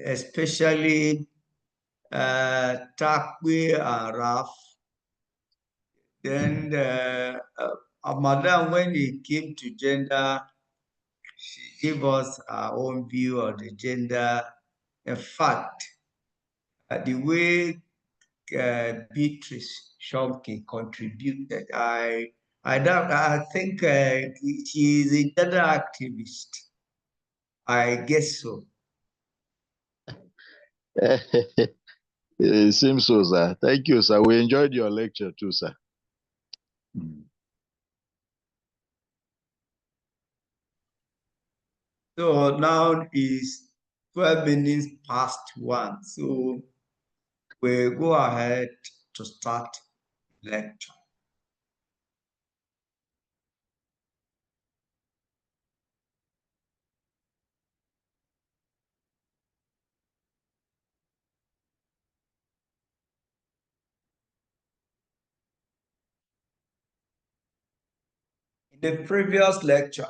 especially Takwe and Raf. Then Madam, when it came to gender, she gave us our own view of the gender. In fact, the way Beatrice Shonke contributed, I think she is a gender activist. I guess so. It seems so, sir. Thank you, sir. We enjoyed your lecture too, sir. So now is 12 minutes past 1. So we'll go ahead to start lecture. In the previous lecture,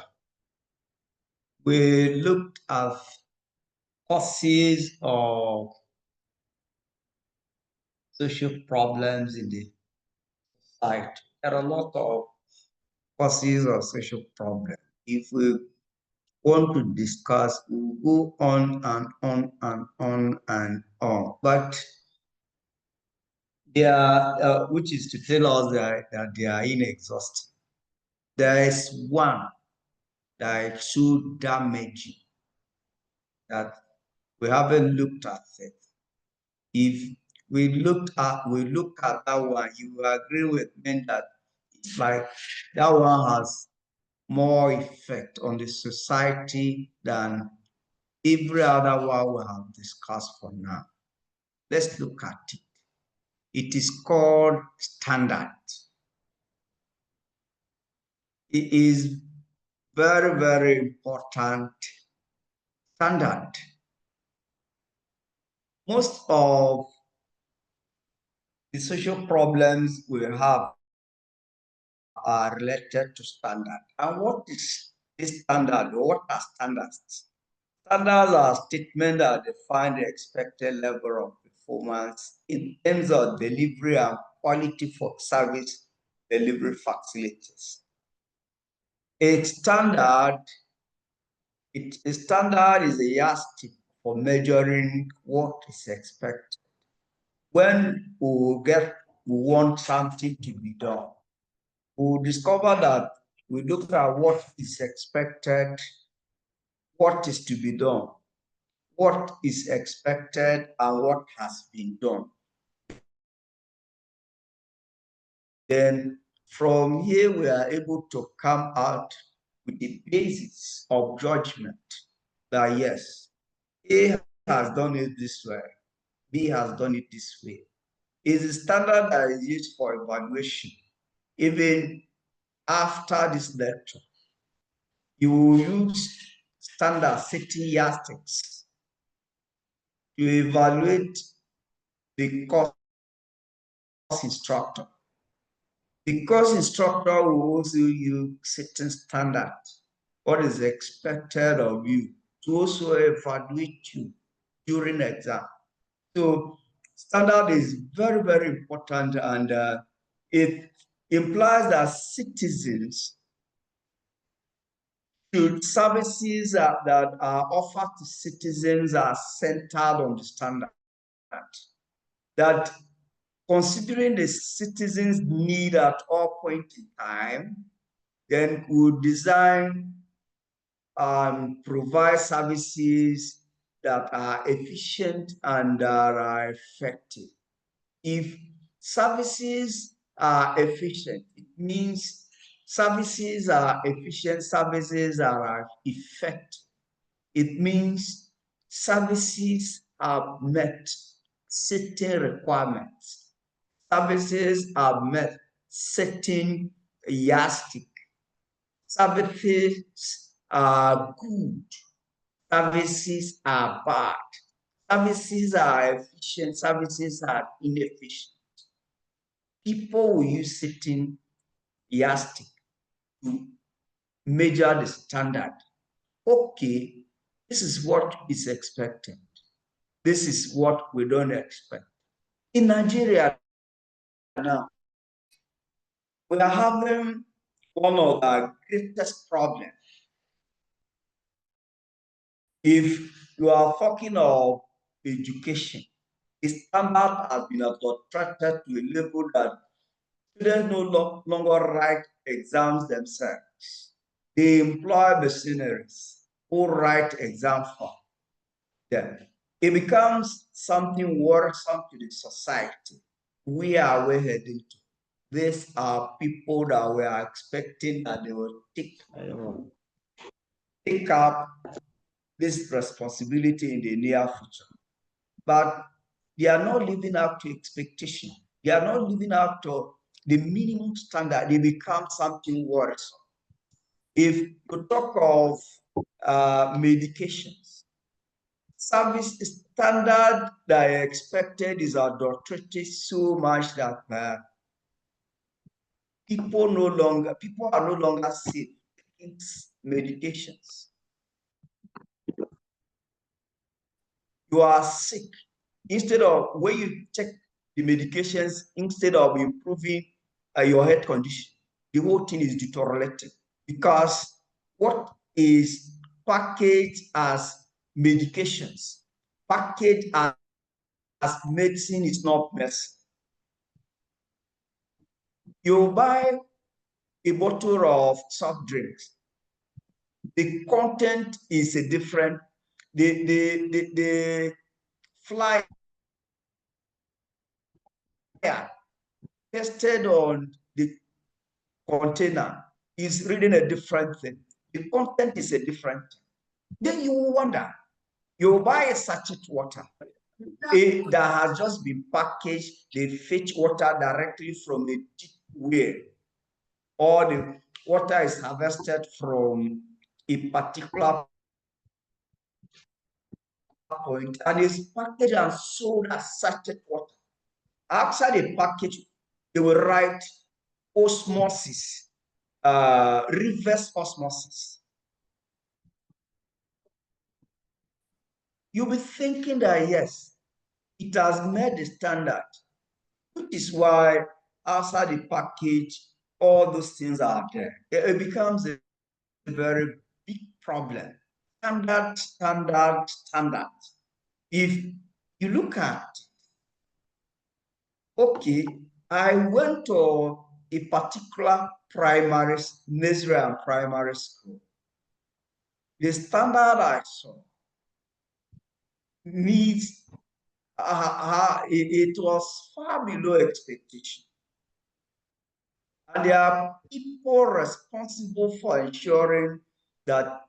we looked at causes of social problems in the society. There are a lot of causes of social problems. If we want to discuss, we'll go on and on and on and on. But they are, which is to tell us that they are inexhaustible. There is one that is so damaging that we haven't looked at it. If we look at that one, you will agree with me that it's like that one has more effect on the society than every other one we have discussed for now. Let's look at it. It is called standard. It is very, very important. Standard. Most of the social problems we have are related to standard. And what is this standard? What are standards? Standards are statements that define the expected level of performance in terms of delivery and quality for service delivery facilities. A standard is a yardstick for measuring what is expected. When we want something to be done, we discover that we look at what is expected, what is to be done, what is expected, and what has been done. Then from here, we are able to come out with the basis of judgment that yes, A has done it this way, B has done it this way. It's a standard that is used for evaluation. Even after this lecture, you will use standard setting yardsticks to evaluate the course instructor. The course instructor will also use certain standards, what is expected of you, to also evaluate you during the exam. So standard is very, very important, and it implies that citizens should services that are offered to citizens are centered on the standard. That considering the citizens' need at all point in time, then we'll design and provide services that are efficient and that are effective. If services are efficient, it means services are efficient, services are effective. It means services have met certain requirements. Services have met certain yardstick. Services are good. Services are bad. Services are efficient. Services are inefficient. People will use certain yardstick to measure the standard. Okay, this is what is expected. This is what we don't expect. In Nigeria now, we are having one of the greatest problems. If you are talking of education, the standard has been attracted to a level that students no longer write exams themselves. They employ mercenaries who write exams for them. It becomes something worrisome to the society. We are heading to. These are people that we are expecting that they will take up this responsibility in the near future. But they are not living up to expectation. They are not living up to the minimum standard. They become something worrisome. If you talk of medications, service standard that I expected is adulterated so much that people are no longer safe taking medications. You are sick. Instead of when you take the medications, instead of improving your health condition, the whole thing is deteriorating because what is packaged as medications, packaged as medicine is not medicine. You buy a bottle of soft drinks, the content is a different, the flyer tested on the container is reading a different thing. The content is a different thing. Then you wonder, you buy a sachet water that has just been packaged, they fetch water directly from a deep well, or the water is harvested from a particular point and is packaged and sold as sachet water. Outside the package, they will write osmosis, reverse osmosis. You'll be thinking that yes, it has met the standard, which is why outside the package, all those things are there. It becomes a very big problem. Standard, standard, standard. If you look at, okay, I went to a particular nursery and primary school. The standard I saw needs, it was far below expectation. And there are people responsible for ensuring that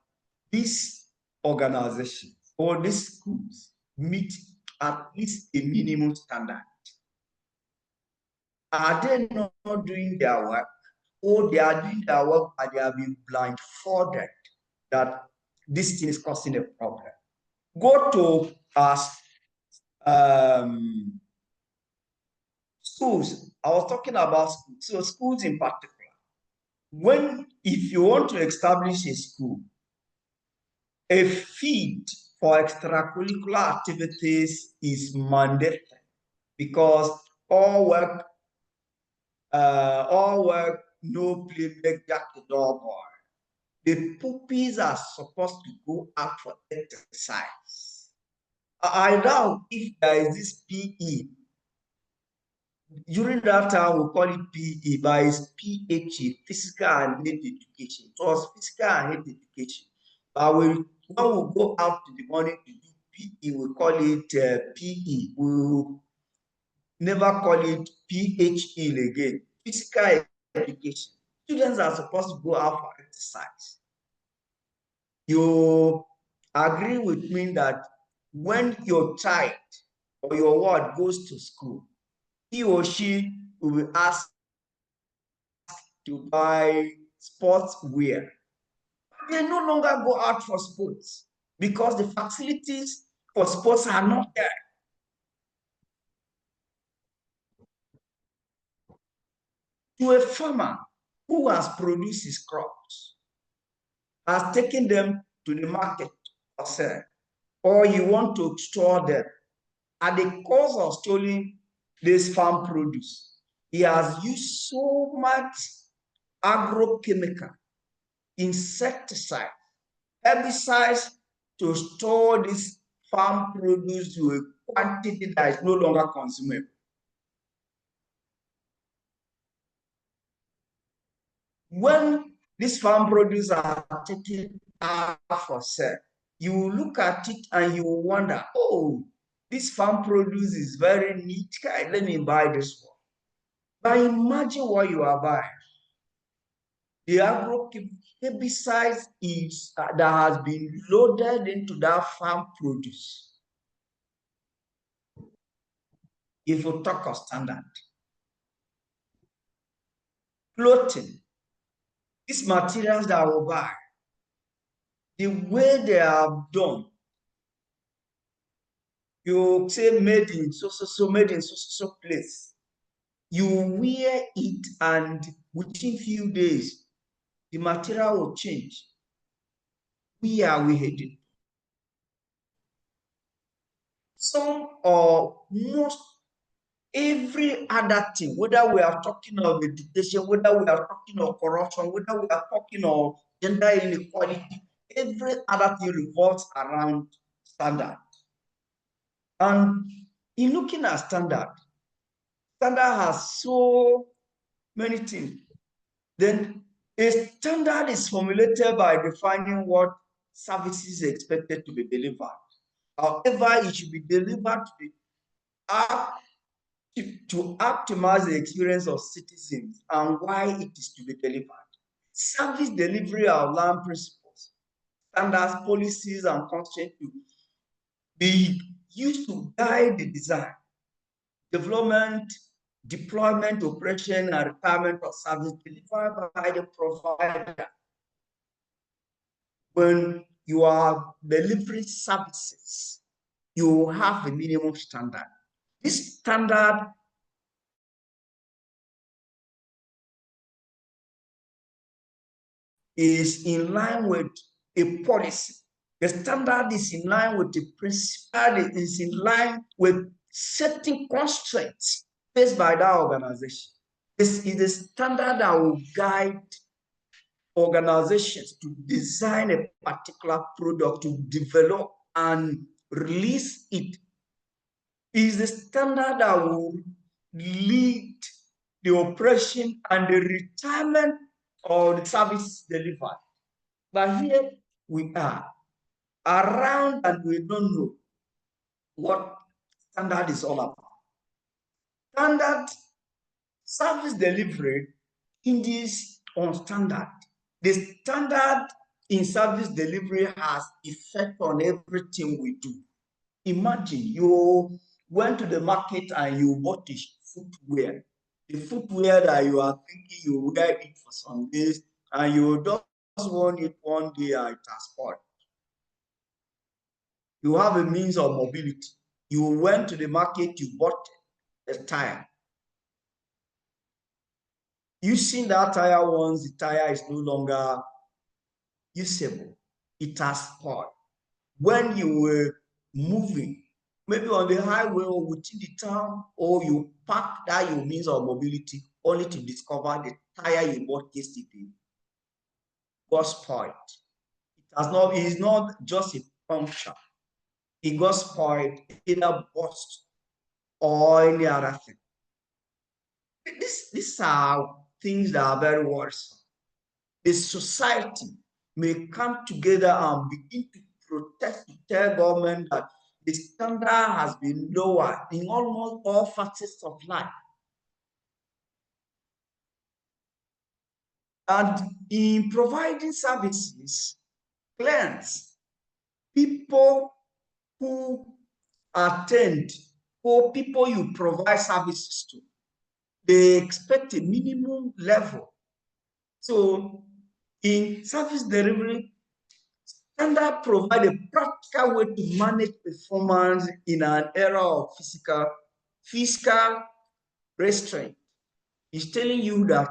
these organizations or these schools meet at least a minimum standard. Are they not doing their work? Or they are doing their work and they are being blindfolded that this thing is causing a problem? Go to us schools. I was talking about schools. So schools in particular. If you want to establish a school, a feed for extracurricular activities is mandatory because all work, no play, make Jack the dog boy. The puppies are supposed to go out for exercise. I doubt if there is this PE. During that time, we call it PE, but it's PHE, physical and health education. It was physical and health education. But when we go out in the morning to do PE, we call it PE. We never call it PHE again. Physical education. Students are supposed to go out for exercise. You agree with me that when your child or your ward goes to school, he or she will be asked to buy sports wear. They no longer go out for sports because the facilities for sports are not there. To a farmer who has produced his crops, has taken them to the market or sell, or you want to store them, at the cost of stealing this farm produce, he has used so much agrochemical, insecticide, herbicides to store this farm produce to a quantity that is no longer consumable. When this farm produce are taken out for sale, you look at it and you wonder, oh, this farm produce is very neat. Let me buy this one. But imagine what you are buying. The herbicides is that has been loaded into that farm produce. If you talk of standard, clothing, these materials that we buy, the way they are done, you say made in so made in so place. You wear it and within few days, the material will change. Where are we heading? Some or most every other thing, whether we are talking of education, whether we are talking of corruption, whether we are talking of gender inequality, every other thing revolves around standard. And in looking at standard has so many things. Then a standard is formulated by defining what services are expected to be delivered. However, it should be delivered to optimize the experience of citizens and why it is to be delivered. Service delivery outline principles, standards, policies, and constraints to be used to guide the design, development, deployment, operation, and requirement of service delivered by the provider. When you are delivering services, you have a minimum standard. This standard is in line with a policy. The standard is in line with the principle, is in line with certain constraints faced by that organization. This is a standard that will guide organizations to design a particular product, to develop and release it. It is a standard that will lead the operation and the retirement of the service delivered. But here we are around and we don't know what standard is all about. Standard service delivery hinges on standard. The standard in service delivery has effect on everything we do. Imagine you went to the market and you bought a footwear. The footwear that you are thinking you wear it for some days and you just want it one day and it has spoiled. You have a means of mobility. You went to the market, you bought a tire. Using that tire once the tire is no longer usable, it has spoiled. When you were moving, maybe on the highway or within the town, or you park that your means of mobility only to discover the tire you bought yesterday got spoiled. It is not just a puncture. It got spoiled, either burst or any other thing. These are things that are very worrisome. The society may come together and begin to protest, to tell government that the standard has been lowered in almost all facets of life. And in providing services, clients, people who attend, or people you provide services to, they expect a minimum level. So in service delivery, standard provide a practical way to manage performance in an era of fiscal restraint. It's telling you that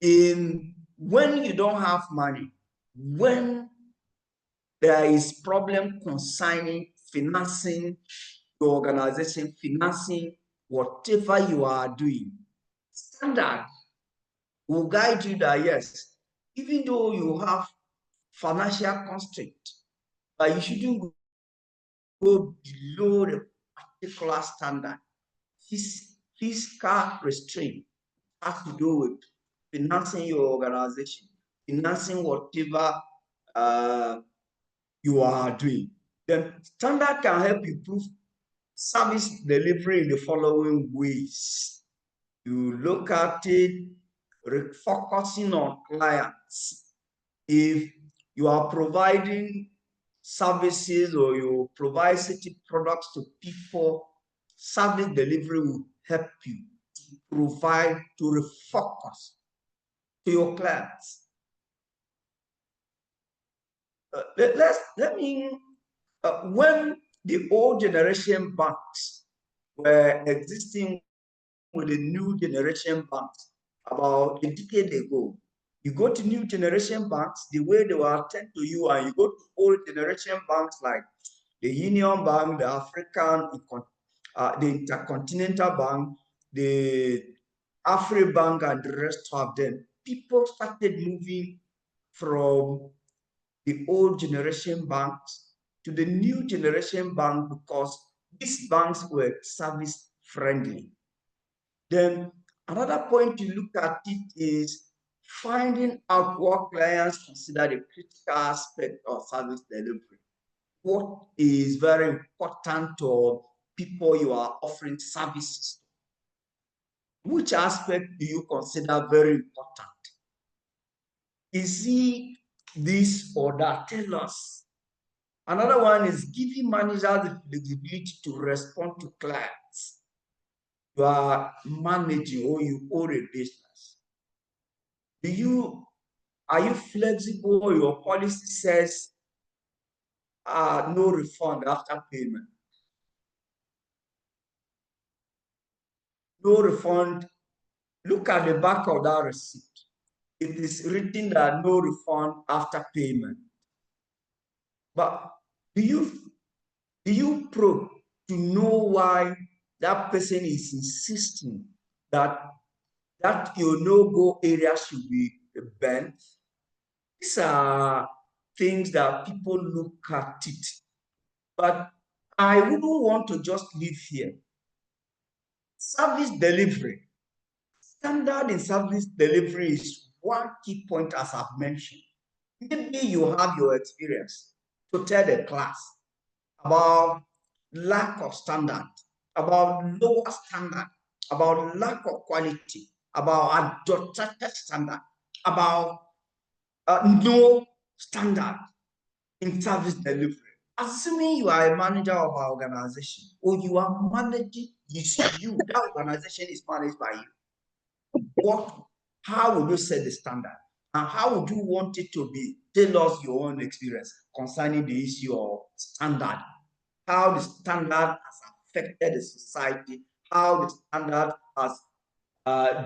when you don't have money, when there is problem concerning financing your organization, financing whatever you are doing. Standard will guide you that yes, even though you have financial constraint, but you shouldn't go below the particular standard. Fiscal restraint has to do with financing your organization, financing whatever you are doing. Then standard can help improve service delivery in the following ways. You look at it, focusing on clients. If you are providing services or you provide certain products to people, service delivery will help you to provide, to refocus to your clients. Let me, when the old generation banks were existing with the new generation banks about a decade ago, you go to new generation banks, the way they will attend to you, and you go to old generation banks like the Union Bank, the African, the Intercontinental Bank, the Afri-Bank, and the rest of them. People started moving from the old generation banks to the new generation bank because these banks were service friendly. Then another point to look at it is finding out what clients consider the critical aspect of service delivery. What is very important to people you are offering services? Which aspect do you consider very important? Is he this or that? Tell us. Another one is giving managers the flexibility to respond to clients. You are managing or you own a business. Are you flexible? Your policy says no refund after payment. No refund. Look at the back of that receipt. It is written that no refund after payment. But do you probe to know why that person is insisting that your no-go area should be banned? These are things that people look at it. But I wouldn't want to just live here. Service delivery. Standard in service delivery is one key point, as I've mentioned. Maybe you have your experience to tell the class about lack of standard, about lower standard, about lack of quality, about adulterated standard, about no standard in service delivery. Assuming you are a manager of an organization or you are managing, that organization is managed by you. How would you set the standard? And how would you want it to be? Tell us your own experience concerning the issue of standard. How the standard has affected the society, how the standard has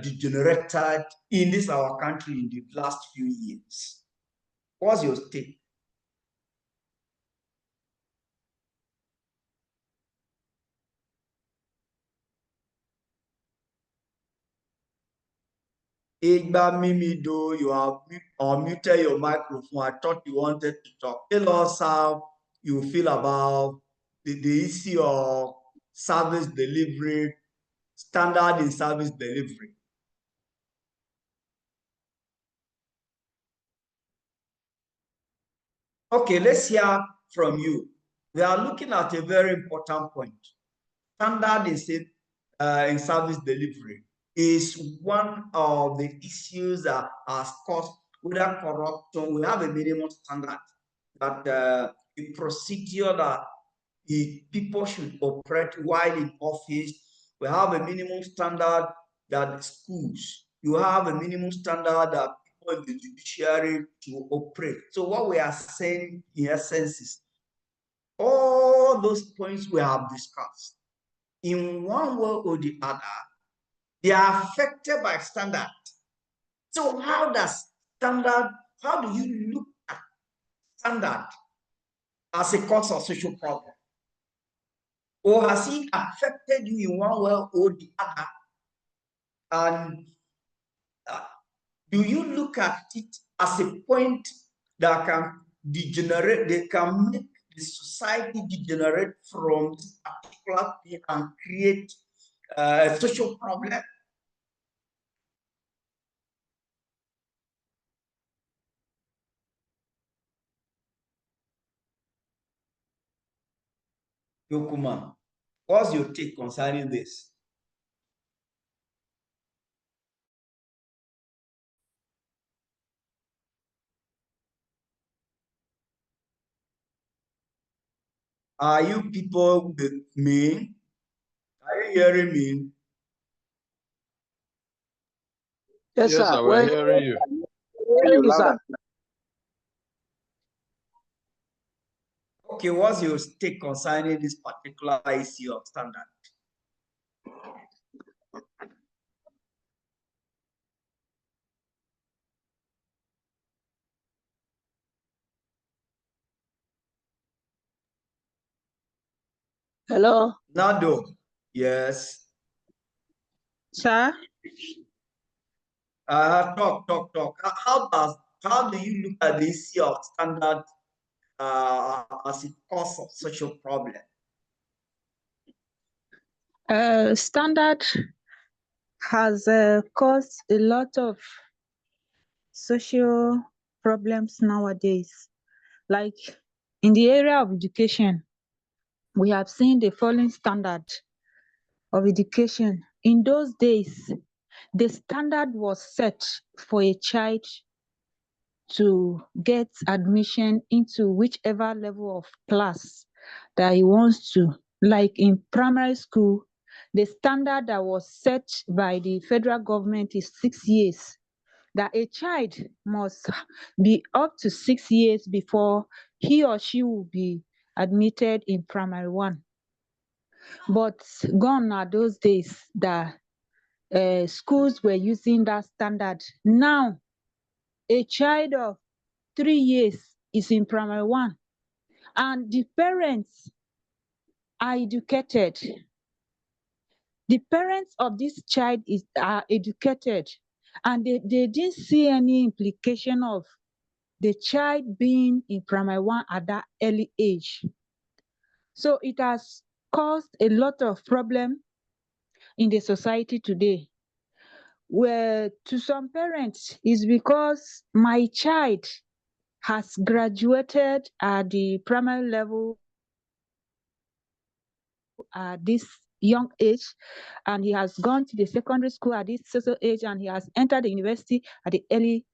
degenerated in this our country in the last few years. What's your take? Igba Mimido, you have unmuted your microphone. I thought you wanted to talk. Tell us how you feel about the issue of service delivery, standard in service delivery. Okay, let's hear from you. We are looking at a very important point. Standard in service delivery is one of the issues that has caused whether corruption. We have a minimum standard that the procedure that the people should operate while in office. We have a minimum standard that schools. You have a minimum standard that people in the judiciary to operate. So what we are saying in essence is all those points we have discussed, in one way or the other, they are affected by standard. So how do you look at standard as a cause of social problem? Or has it affected you in one way or the other? And do you look at it as a point that can degenerate, they can make the society degenerate from this particular thing and create a social problem? Yokuma, what's your take concerning this? Are you people with me? Are you hearing me? Yes, Yes, sir. sir, we're We're hearing you. hearing you, sir. Okay, what's your take concerning this particular issue of standard? Hello, Nado, yes. Sir, Talk. How do you look at the issue of standard as a cause of social problem? standard has caused a lot of social problems nowadays. Like in the area of education, we have seen the falling standard of education. In those days, the standard was set for a child to get admission into whichever level of class that he wants to. Like in primary school, the standard that was set by the federal government is 6 years. That a child must be up to 6 years before he or she will be admitted in primary one. But gone are those days that schools were using that standard. Now, a child of 3 years is in primary one, and the parents are educated. The parents of this child are educated, and they didn't see any implication of the child being in primary one at that early age. So it has caused a lot of problem in the society today. Where to some parents is because my child has graduated at the primary level at this young age, and he has gone to the secondary school at this social age, and he has entered the university at the early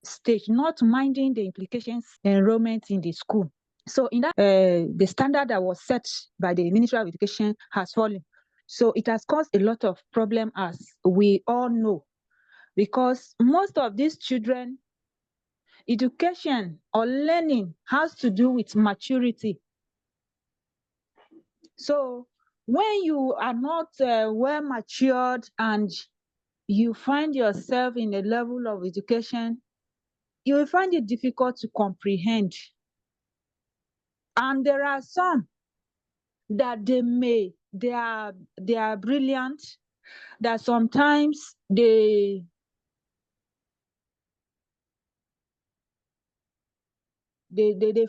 stage, not minding the implications enrollment in the school. So in that the standard that was set by the Ministry of Education has fallen. So it has caused a lot of problem, as we all know, because most of these children, education or learning has to do with maturity. So when you are not well matured and you find yourself in a level of education, you will find it difficult to comprehend. And there are some that they are brilliant, that sometimes they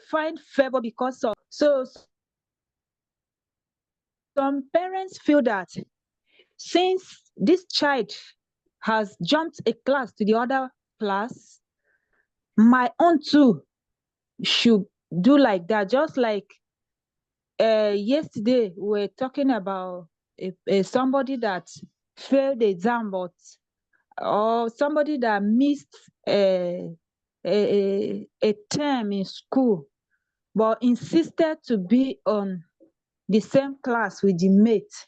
find favor because of. So some parents feel that since this child has jumped a class to the other class, my own too should do like that. Just like yesterday we were talking about somebody that failed the exam, but or somebody that missed a term in school, but insisted to be on the same class with the mate.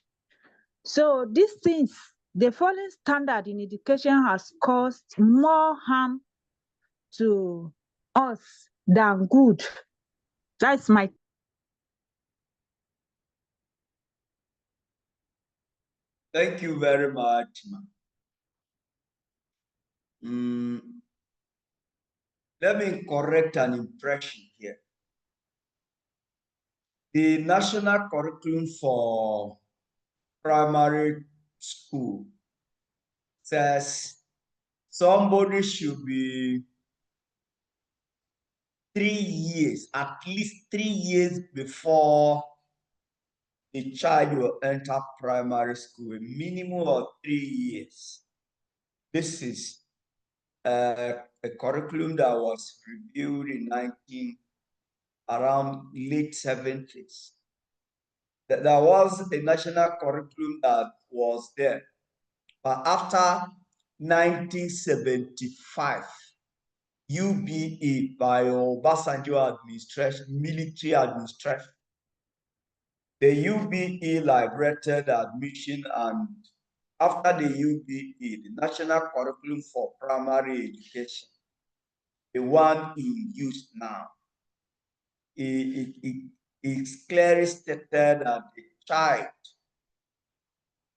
So these things, the falling standard in education has caused more harm to us than good. That's my. Thank you very much, ma'am. let me correct an impression here. The national curriculum for primary school says somebody should be 3 years, at least 3 years before the child will enter primary school, a minimum of 3 years. This is a curriculum that was reviewed in around late 70s. There was a national curriculum that was there, but after 1975, UBE by Obasanjo administration, military administration, the UBE liberated admission, and after the UBE, the National Curriculum for Primary Education, the one in use now, it's clearly stated that a child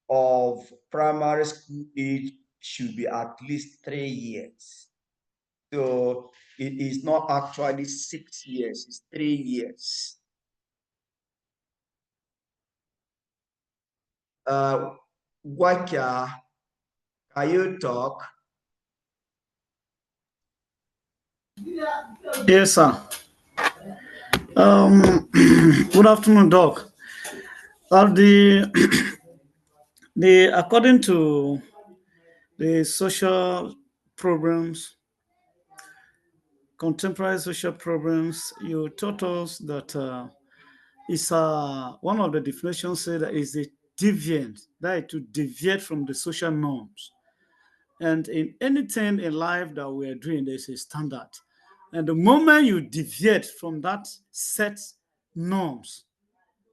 of primary school age should be at least 3 years. So it is not actually 6 years, it's 3 years. Wakia, can you talk? Yes, sir. Good afternoon, Doc. The according to the social programs, contemporary social programs, you taught us that is one of the definitions said that is a deviant, that is to deviate from the social norms. And in anything in life that we are doing, there's a standard. And the moment you deviate from that set norms,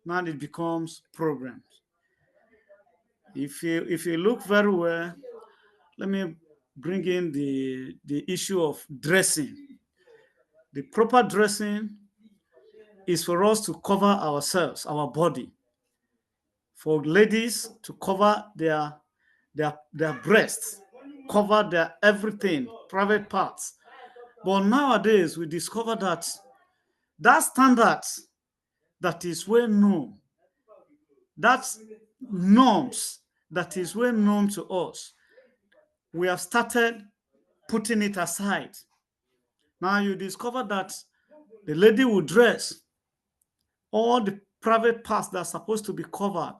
now it becomes problems. If you look very well, let me bring in the issue of dressing. The proper dressing is for us to cover ourselves, our body. For ladies to cover their breasts, cover their everything, private parts. But nowadays we discover that standard that is well known, that norms that is well known to us, we have started putting it aside. Now you discover that the lady will dress, all the private parts that are supposed to be covered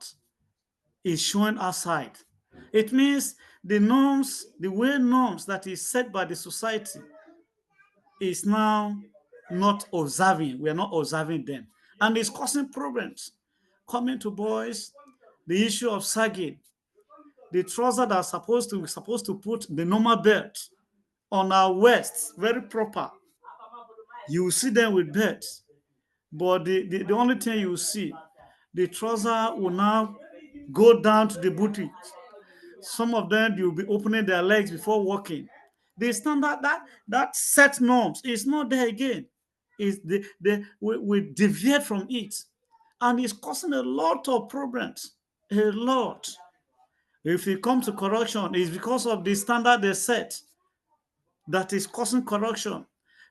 is showing outside. It means the norms, the way norms that is set by the society is now not observing. We are not observing them. And it's causing problems. Coming to boys, the issue of sagging, the trouser that are supposed to put the normal belt on our waist, very proper. You will see them with belts. But the only thing you will see, the trouser will now go down to the booty. Some of them, you'll be opening their legs before walking. The standard that set norms is not there again. Is we deviate from it, and it's causing a lot of problems. A lot. If you come to corruption, it's because of the standard they set that is causing corruption.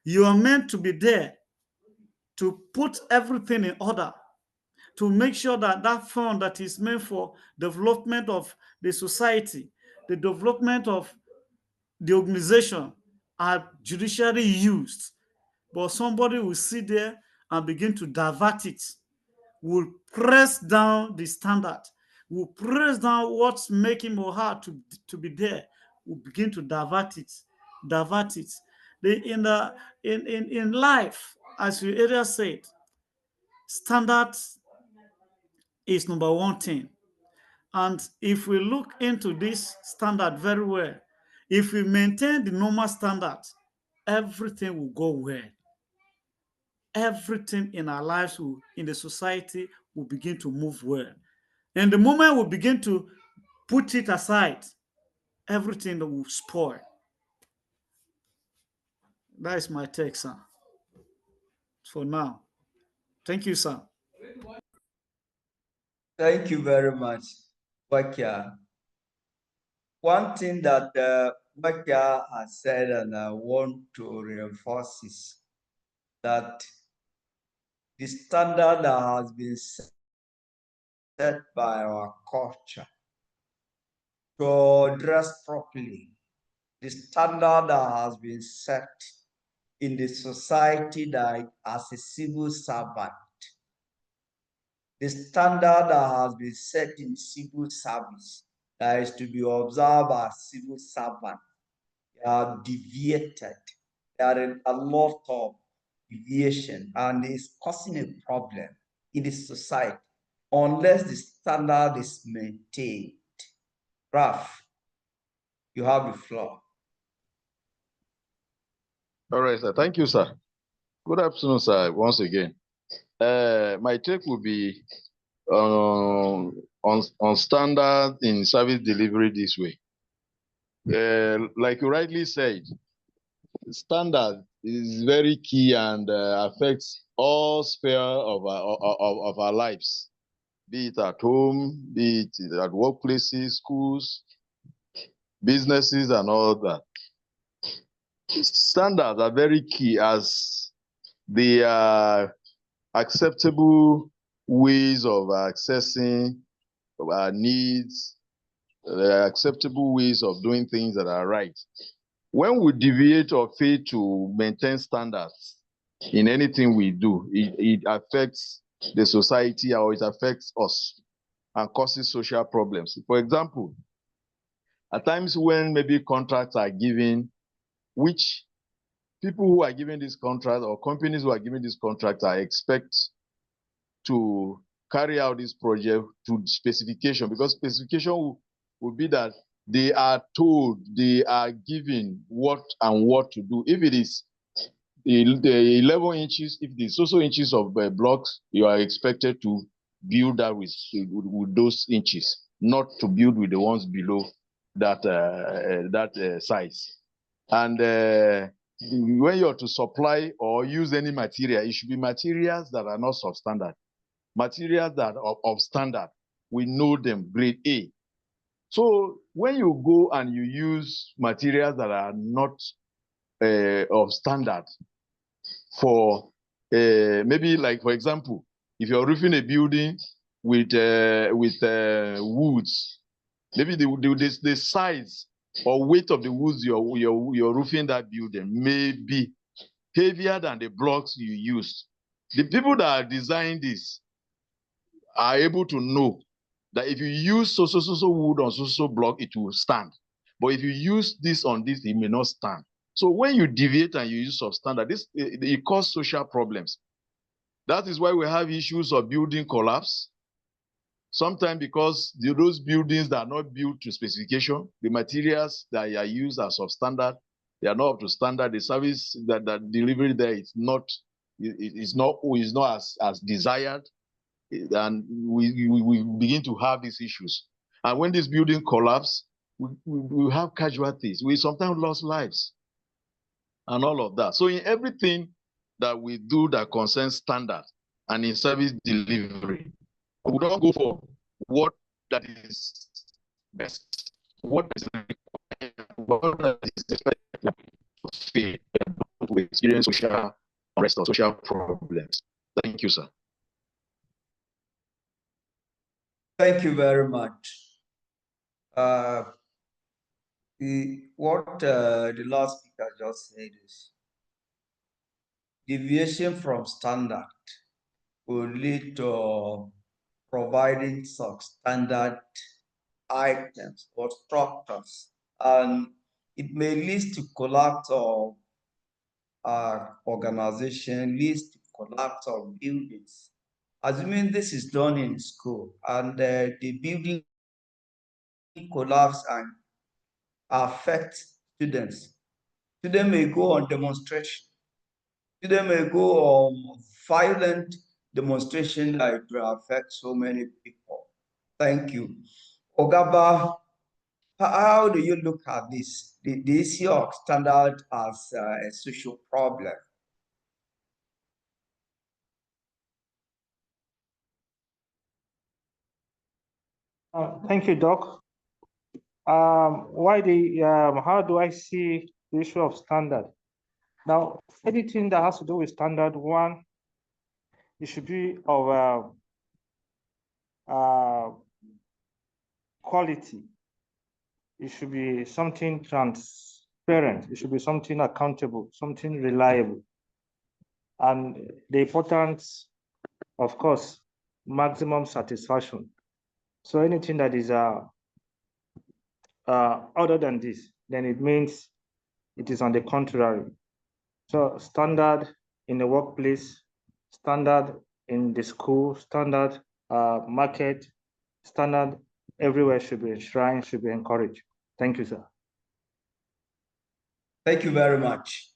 You are meant to be there to put everything in order, to make sure that that fund that is meant for development of the society, the development of the organization are judicially used. But somebody will sit there and begin to divert it, will press down the standard, will press down what's making or her to be there, will begin to divert it. In life, as you earlier said, standard is number one thing. And if we look into this standard very well, if we maintain the normal standard, everything will go well. Everything in our lives, in the society, will begin to move well. And the moment we begin to put it aside, everything will spoil. That is my take, sir, for now. Thank you, sir. Thank you very much, Wakia. One thing that what I has said, and I want to reinforce is that the standard that has been set by our culture to dress properly, the standard that has been set in the society that as a civil servant, the standard that has been set in civil service that is to be observed as civil servant are deviated. There are a lot of deviation, and it's causing a problem in the society unless the standard is maintained. Raf, you have the floor. All right, sir. Thank you, sir. Good afternoon, sir, once again. My take will be on standard in service delivery this way. Like you rightly said, standard is very key and affects all sphere of our lives, be it at home, be it at workplaces, schools, businesses, and all that. Standards are very key as they are acceptable ways of accessing our needs, acceptable ways of doing things that are right. When we deviate or fail to maintain standards in anything we do, it affects the society or it affects us and causes social problems. For example, at times when maybe contracts are given, which people who are given this contract or companies who are given this contract are expect to carry out this project to specification, because specification will be that they are told, they are given what and what to do. If it is the 11 inches, if it is also inches of blocks, you are expected to build that with those inches, not to build with the ones below that size. And when you're to supply or use any material, it should be materials that are not substandard. Materials that are of standard, we know them, grade A. So when you go and you use materials that are not of standard for maybe, like, for example, if you're roofing a building with woods, maybe the size or weight of the woods you're roofing that building may be heavier than the blocks you used. The people that designed this are able to know that if you use so wood on so block, it will stand. But if you use this on this, it may not stand. So when you deviate and you use substandard, it causes social problems. That is why we have issues of building collapse. Sometimes because those buildings that are not built to specification, the materials that are used are substandard, they are not up to standard. The service that delivery there is not as desired, and we begin to have these issues. And when this building collapse, we have casualties. We sometimes lost lives and all of that. So in everything that we do that concerns standard and in service delivery, we don't go for what that is best, what is required, what is expected to fail, to experience social unrest or social problems. Thank you, sir. Thank you very much. What the last speaker just said is deviation from standard will lead to providing substandard items or structures, and it may lead to collapse of organization, leads to collapse of buildings. Assuming this is done in school and the building collapse and affect students, students may go on demonstration. Students may go on violent demonstration that will affect so many people. Thank you. Ogaba, how do you look at this? The issue of standard as a social problem? Thank you, Doc. how do I see the issue of standard? Now, anything that has to do with standard, one, it should be of quality. It should be something transparent. It should be something accountable, something reliable. And the importance, of course, maximum satisfaction. So anything that is other than this, then it means it is on the contrary. So standard in the workplace, standard in the school, standard market, standard everywhere should be enshrined, should be encouraged. Thank you, sir. Thank you very much.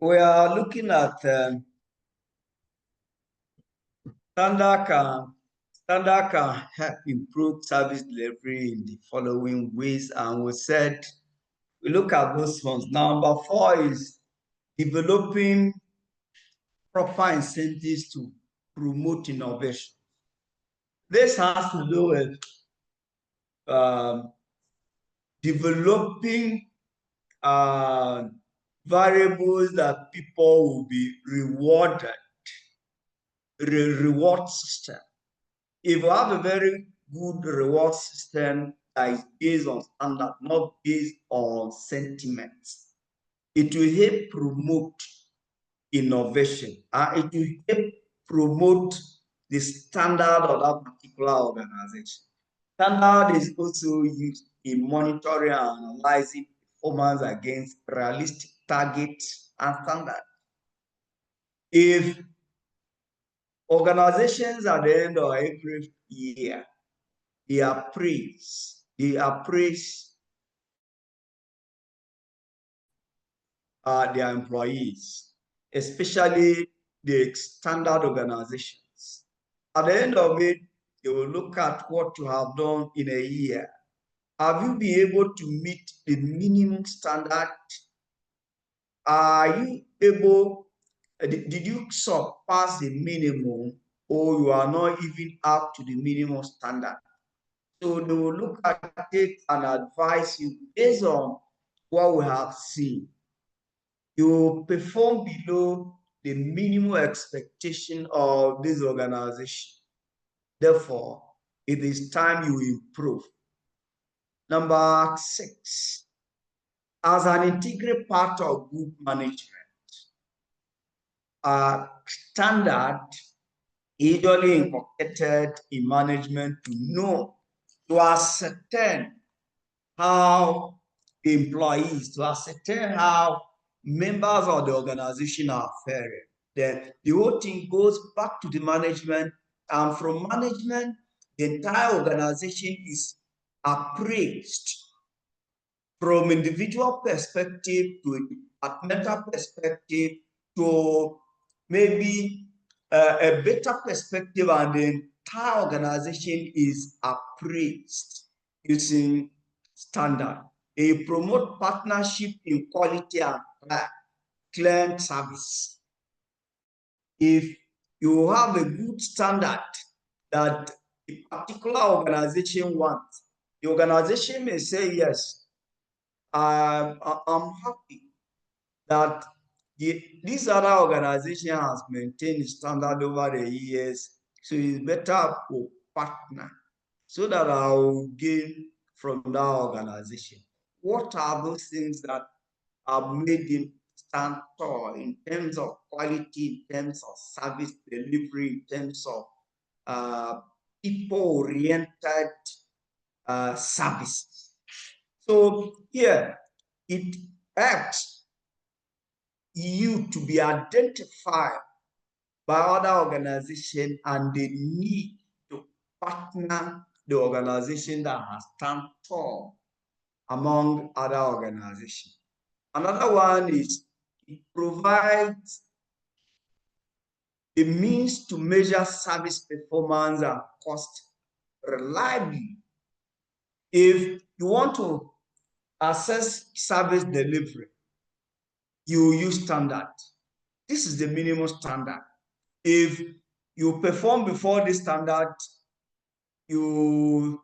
We are looking at standard can help improve service delivery in the following ways, and we said we look at those ones. Number 4 is developing proper incentives to promote innovation. This has to do with developing variables that people will be rewarded, reward system. If you have a very good reward system that is based on standard, not based on sentiments, it will help promote innovation, and it will help promote the standard of that particular organization. Standard is also used in monitoring and analyzing performance against realistic targets and standards. If organizations at the end of every year, they appraise their employees, especially the standard organizations. At the end of it, they will look at what you have done in a year. Have you been able to meet the minimum standard? Are you able, did you surpass the minimum, or you are not even up to the minimum standard? So they will look at it and advise you based on what we have seen. You perform below the minimum expectation of this organization. Therefore, it is time you improve. Number 6, as an integral part of good management, standard usually incorporated in management to ascertain how employees, to ascertain how members of the organization are faring. Then the whole thing goes back to the management, and from management, the entire organization is appraised from individual perspective to a departmental perspective to maybe a better perspective, and the entire organization is appraised using standard. They promote partnership in quality and client service. If you have a good standard that a particular organization wants, the organization may say, yes, I'm happy that this other organization has maintained standard over the years, so it's better for partner so that I will gain from that organization. What are those things that have made him stand tall in terms of quality, in terms of service delivery, in terms of people-oriented service? So here, it helps you to be identified by other organizations, and they need to partner the organization that has stand tall among other organizations. Another one is it provides a means to measure service performance and cost reliably. If you want to assess service delivery, you use standard. This is the minimum standard. If you perform before this standard, you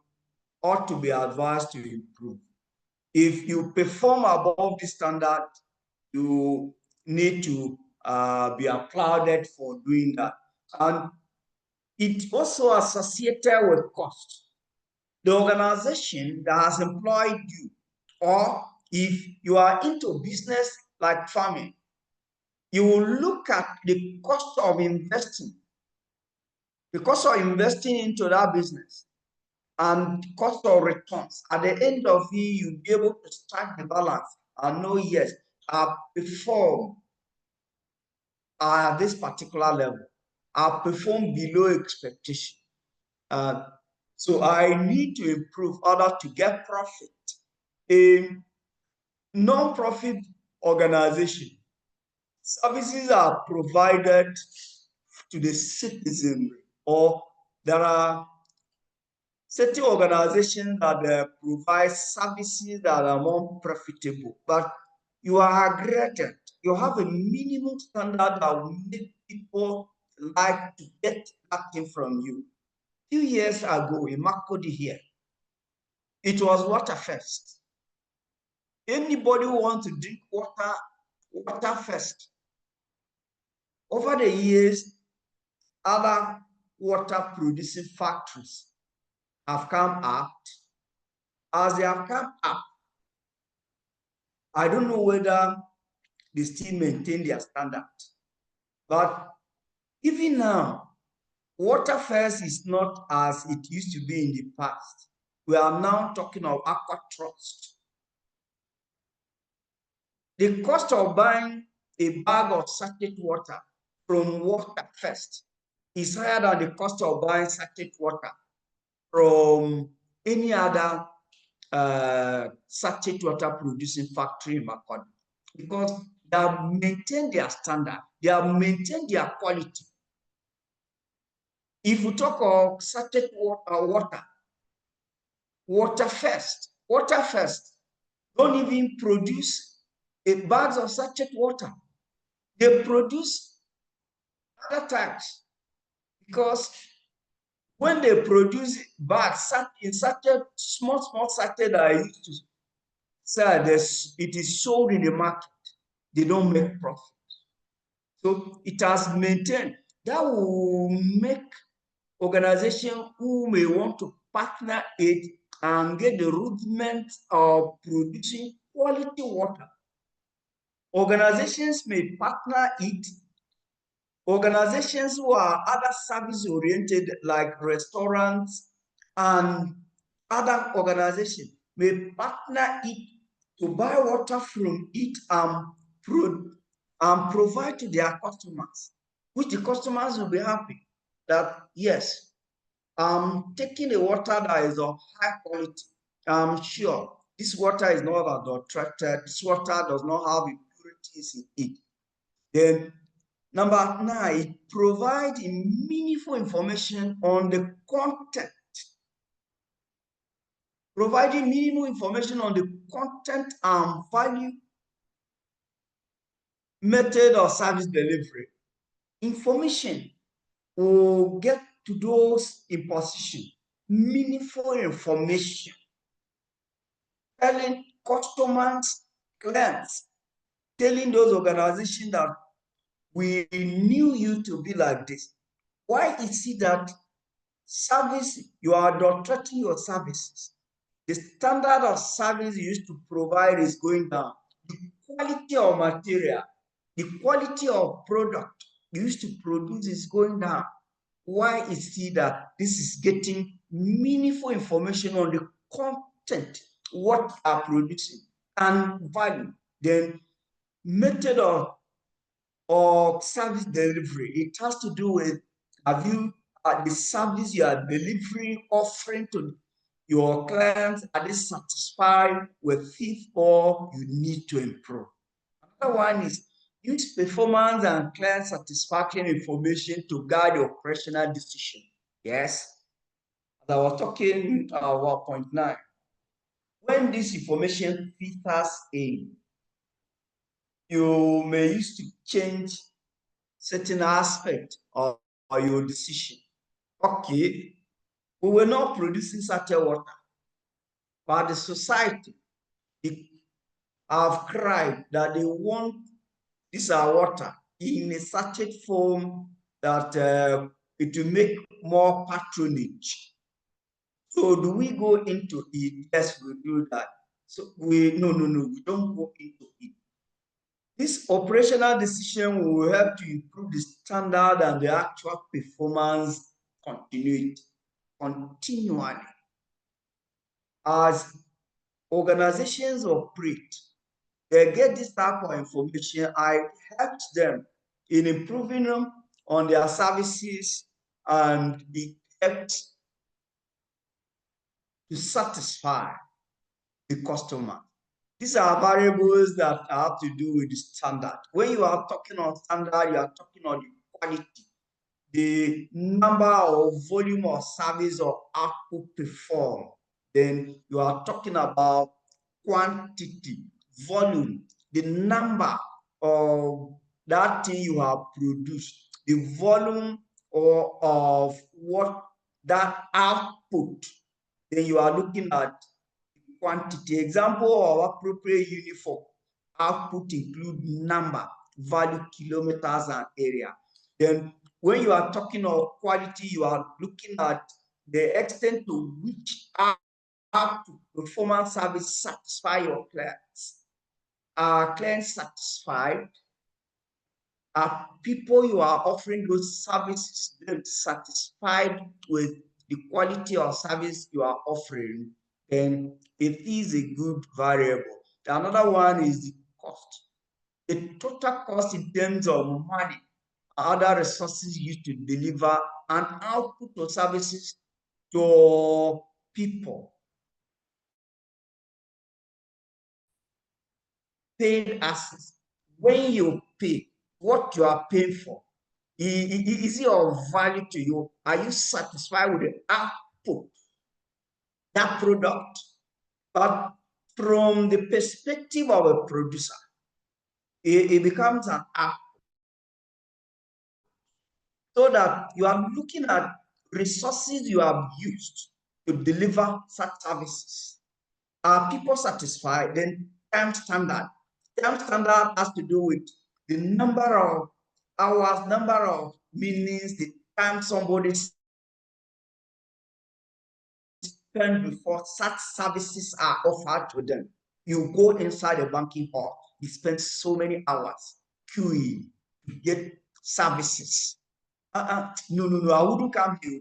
ought to be advised to improve. If you perform above the standard, you need to be applauded for doing that. And it also associated with cost. The organization that has employed you, or if you are into business like farming, you will look at the cost of investing, the cost of investing into that business, and cost of returns. At the end of it, you'll be able to strike the balance and know, yes, I perform at this particular level. I perform below expectation. So I need to improve in order to get profit. A non-profit organization, services are provided to the citizenry, or there are certain organizations that provide services that are more profitable, but you are aggregated. You have a minimum standard that will make people like to get that thing from you. A few years ago in Makodi here, it was water first. Anybody who wants to drink water, water first. Over the years, other water producing factories have come up. As they have come up, I don't know whether they still maintain their standard. But even now, water first is not as it used to be in the past. We are now talking of aqua trust. The cost of buying a bag of sachet water from water first is higher than the cost of buying sachet water from any other sachet water producing factory in Makodi, because they have maintained their standard, they have maintained their quality. If we talk of sachet water first don't even produce a bags of sachet water. They produce other types, because when they produce bags in sachet, small sachet that I used to sell, it is sold in the market. They don't make profit. So it has maintained. That will make organizations who may want to partner it and get the rudiment of producing quality water. Organizations may partner it. Organizations who are other service-oriented, like restaurants and other organizations, may partner it to buy water from it and provide to their customers, which the customers will be happy that, yes, I'm taking a water that is of high quality. I'm sure this water is not adulterated. This water does not have impurities in it. Then number 9, it provides meaningful information on the content. Providing meaningful information on the content and value, method of service delivery. Information will get to those in position. Meaningful information. Telling customers, clients, telling those organizations that we knew you to be like this. Why is it that service, you are adulterating your services? The standard of service you used to provide is going down. The quality of material, the quality of product you used to produce is going down. Why is it that this is getting meaningful information on the content, what are producing, and value? Then method of service delivery, it has to do with, have you the service you are delivering, offering to your clients, are they satisfied with it, or you need to improve? Another one is use performance and client satisfaction information to guide your operational decision. Yes, as I was talking about point 9, when this information filters in, you may use to change certain aspect of your decision. Okay, we were not producing such a water. But the society have cried that they want this water in a sachet form that it will make more patronage. So do we go into it? Yes, we do that. So we we don't go into it. This operational decision will help to improve the standard and the actual performance continually. As organizations operate, they get this type of information. I helped them in improving them on their services, and it helped to satisfy the customer. These are variables that have to do with the standard. When you are talking on standard, you are talking on the quality, the number or volume of service or output performed. Then you are talking about quantity, volume, the number of that thing you have produced, the volume or of what that output. Then you are looking at quantity. Example of appropriate uniform output include number, value, kilometers, and area. Then when you are talking of quality, you are looking at the extent to which output performance service satisfy your clients. Are clients satisfied? Are people you are offering those services then satisfied with the quality of service you are offering? Then it is a good variable. Another one is the cost. The total cost in terms of money, other resources used to deliver an output of services to people. Paid assets. When you pay, what you are paying for, is it of value to you? Are you satisfied with the output, that product? But from the perspective of a producer, it becomes an output. So that you are looking at resources you have used to deliver such services. Are people satisfied? Then time standard. Time standard has to do with the number of hours, number of minutes, the time somebody spend before such services are offered to them. You go inside a banking hall, you spend so many hours queuing to get services. No, I wouldn't come here.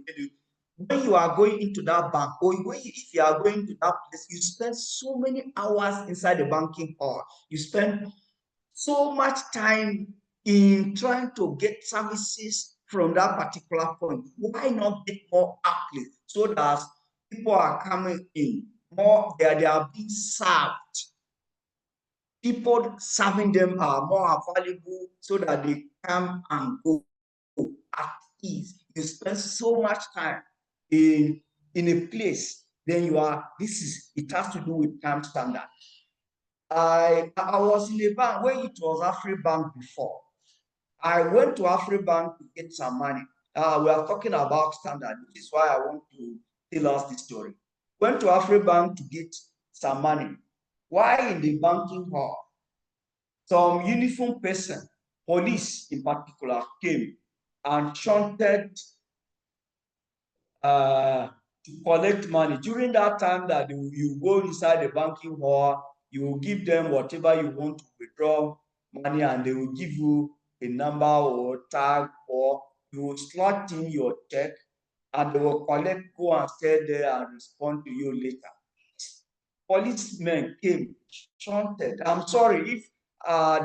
When you are going into that bank, or if you are going to that place, you spend so many hours inside the banking hall. You spend so much time in trying to get services from that particular point. Why not get more outlets so that people are coming in more, they are being served. People serving them are more available so that they come and go at ease. You spend so much time in a place, then it has to do with time standard. I was in a bank when it was AfriBank before. I went to AfriBank to get some money. We are talking about standard, which is why I want to tell us this story. Went to AfriBank to get some money. While in the banking hall, some uniformed person, police in particular, came and shunted to collect money. During that time that you go inside the banking hall, you will give them whatever you want to withdraw money, and they will give you a number or tag, or you will slot in your check and they will collect, go and stay there and respond to you later. Policemen came, shunted. I'm sorry if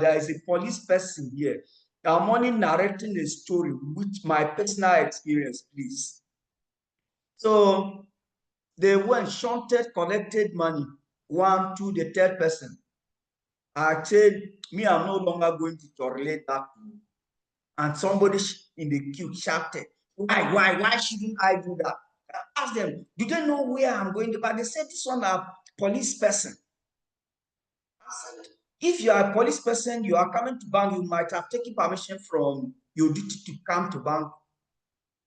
there is a police person here. I'm only narrating a story with my personal experience, please. So they went, shunted, collected money. One, two, the third person. I said, me, I'm no longer going to tolerate that. And somebody in the queue shouted, why shouldn't I do that? I asked them, do they know where I'm going to? But they said, this one a police person. I said, if you are a police person, you are coming to bank, you might have taken permission from your duty to come to bank,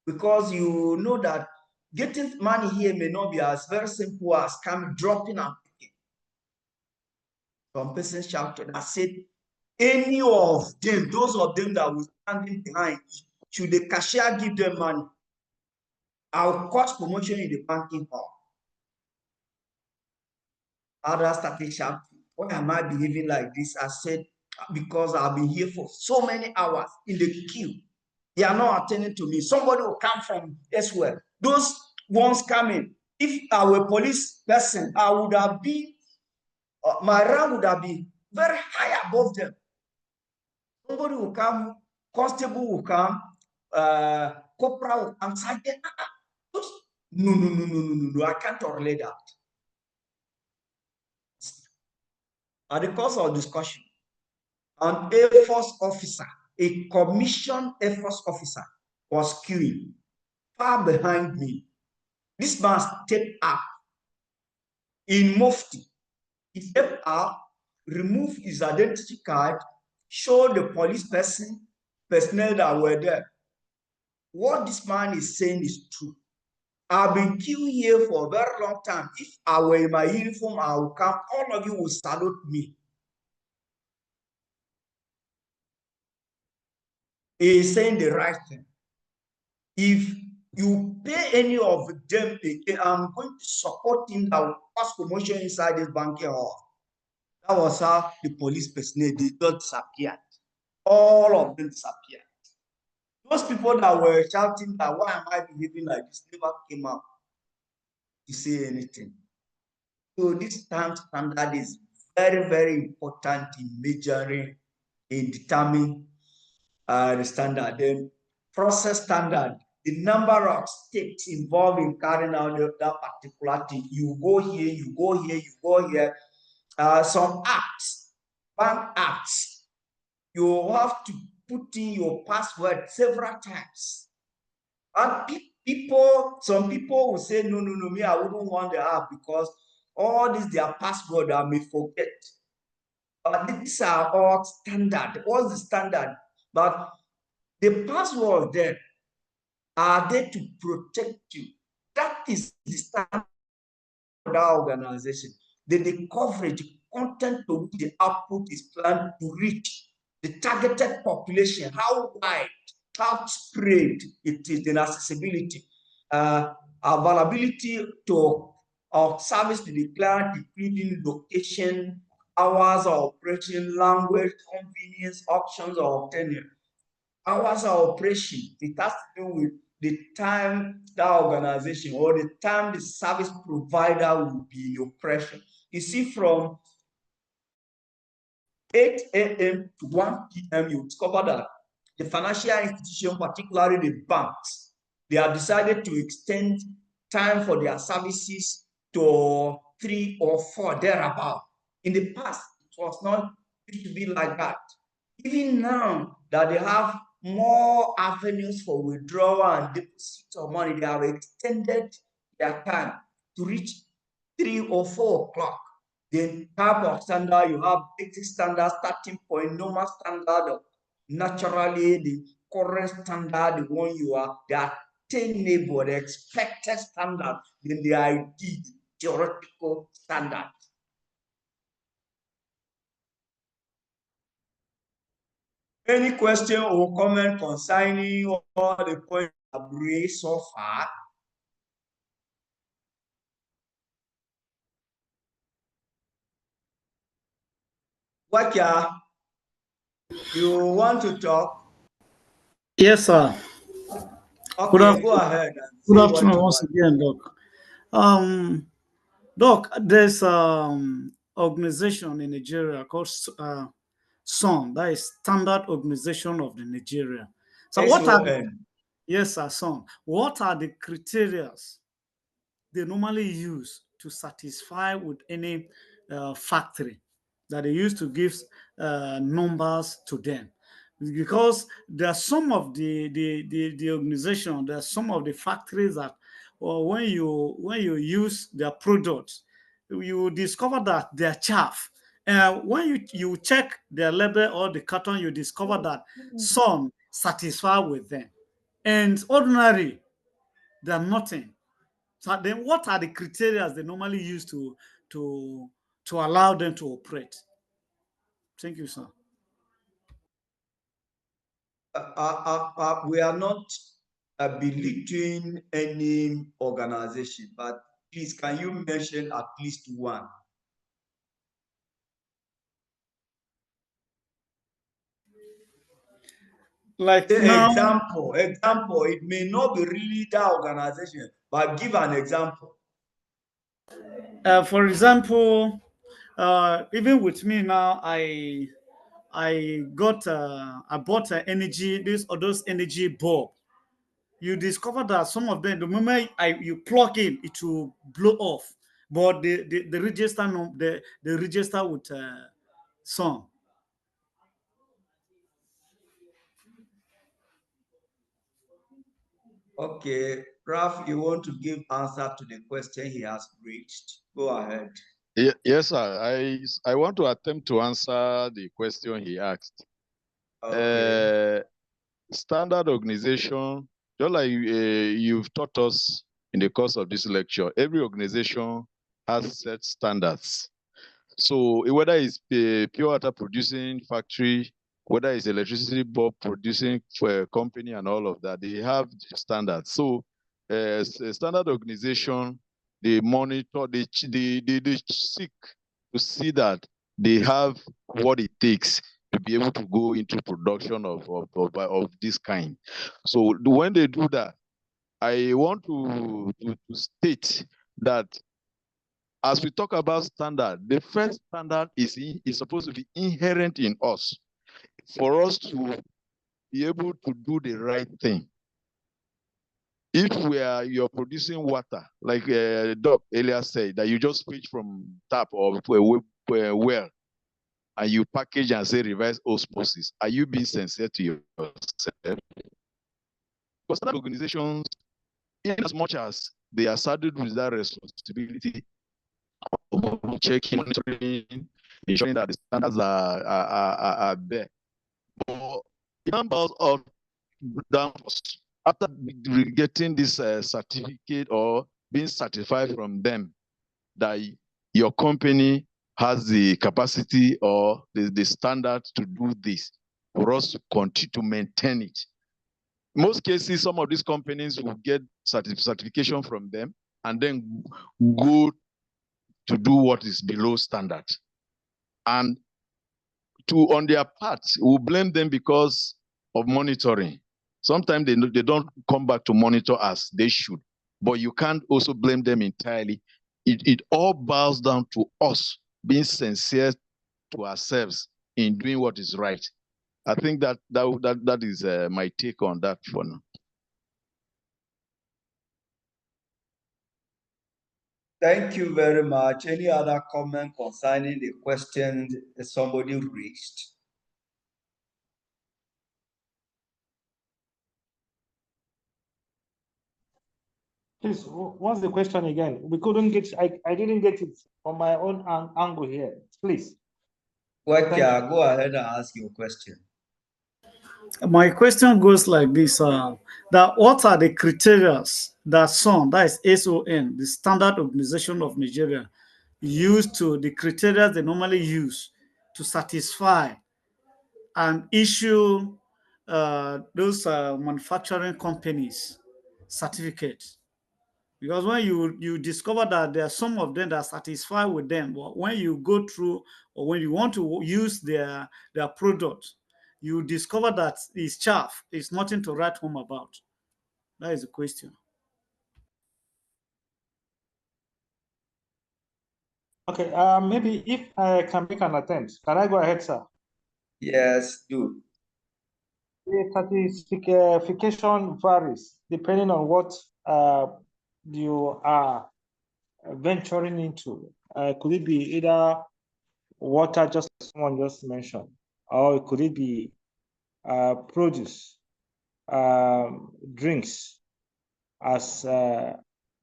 because you know that getting money here may not be as very simple as coming, dropping and picking. Some person shouted, I said, any of them, those of them that were standing behind, should the cashier give them money, I'll cause promotion in the banking hall. Others started shouting, why am I behaving like this? I said, because I've been here for so many hours in the queue. They are not attending to me. Somebody will come from elsewhere. Those ones coming, if I were a police person, I would have been, my rank would have been very high above them. Somebody will come, constable will come, corporal will come, sergeant. No, I can't tolerate that. At the course of discussion, an Air Force officer, a commissioned Air Force officer, was queuing far behind me. This man stepped up in mufti. He stepped up, removed his identity card, showed the police personnel that were there. What this man is saying is true. I've been queuing here for a very long time. If I were in my uniform, I will come. All of you will salute me. He is saying the right thing. If you pay any of them again, I'm going to support him that will pass promotion inside this banking hall. That was how the police personnel did not disappear. All of them disappeared. Those people that were shouting that why am I behaving like this never came out to say anything. So this time standard is very, very important in measuring and determining the standard. Then process standard, the number of steps involved in carrying out that particular thing. You go here, you go here, you go here. Some acts, bank acts, you have to put in your password several times. And some people will say, no, me, I wouldn't want the app because all this their password I may forget. But these are all standard. What's the standard? But the password there are there to protect you. That is the standard of that organization. The coverage, the content to which the output is planned to reach the targeted population, how wide, how spread it is, the accessibility, availability to of service to the client, including location, hours of operation, language, convenience, options of tenure. Hours of operation, it has to do with the time that organization or the time the service provider will be in operation. You see, from 8 a.m. to 1 p.m., you discover that the financial institution, particularly the banks, they have decided to extend time for their services to 3 or 4 thereabout. In the past, it was not it to be like that. Even now that they have more avenues for withdrawal and deposit of money, they have extended their time to reach 3 or 4 o'clock. The type of standard you have, basic standard, starting point, normal standard, naturally the current standard, the one you are, the attainable, the expected standard, then the ideal, theoretical standard. Any question or comment concerning all the points I've raised so far? Wakia, you want to talk? Yes, sir. Okay, go ahead. Good afternoon once again, Doc. Doc, there's organization in Nigeria called SON, that is Standard Organization of the Nigeria. So what are yes, sir, SON. What are the criteria they normally use to satisfy with any factory that they use to give numbers to them? Because there are some of the organization, there are some of the factories that when you use their products, you discover that they're chaff. When you check their label or the carton, you discover that some satisfy with them, and ordinary they're nothing. So then what are the criteria they normally use to allow them to operate? Thank you, sir. We are not belittling any organization, but please, can you mention at least one? Like now, example, it may not be really that organization, but give an example. for example, even with me now, I bought an energy, those energy bulb. You discover that some of them, the moment you plug in, it will blow off. But the register, no, the register with some. Okay, Ralph, you want to give answer to the question he has reached? Go ahead. Yes, sir. I want to attempt to answer the question he asked. Okay. Standard organization, just like you've taught us in the course of this lecture, every organization has set standards. So whether it's a pure water producing factory, whether it's electricity bulb producing for a company and all of that, they have standards. So a standard organization, they monitor, they seek to see that they have what it takes to be able to go into production of this kind. So when they do that, I want to state that as we talk about standard, the first standard is supposed to be inherent in us for us to be able to do the right thing. If you're producing water, like Doc earlier said, that you just fetch from tap or a well, and you package and say reverse osmosis, are you being sincere to yourself? Because standard organizations, in as much as they are saddled with that responsibility, checking, monitoring, ensuring that the standards are there. But it numbers of down after getting this certificate or being certified from them that your company has the capacity or the standard to do this, for us to continue to maintain it. In most cases, some of these companies will get certification from them and then go to do what is below standard. And on their part, we'll blame them because of monitoring. Sometimes they don't come back to monitor as they should, but you can't also blame them entirely. It all boils down to us being sincere to ourselves in doing what is right. I think that is my take on that for now. Thank you very much. Any other comment concerning the question somebody raised? Please, what's the question again? We couldn't get, I didn't get it from my own angle here. Please. Well, go ahead and ask your question. My question goes like this: that what are the criteria that SON, that is SON, the Standard Organization of Nigeria, use to the criteria they normally use to satisfy and issue those manufacturing companies certificates? Because when you discover that there are some of them that are satisfied with them, but when you go through or when you want to use their product, you discover that it's chaff, it's nothing to write home about. That is the question. Okay, maybe if I can make an attempt, can I go ahead, sir? Yes, do. The certification varies depending on what you are venturing into. Could it be either water, just like someone just mentioned, or could it be produce, drinks, as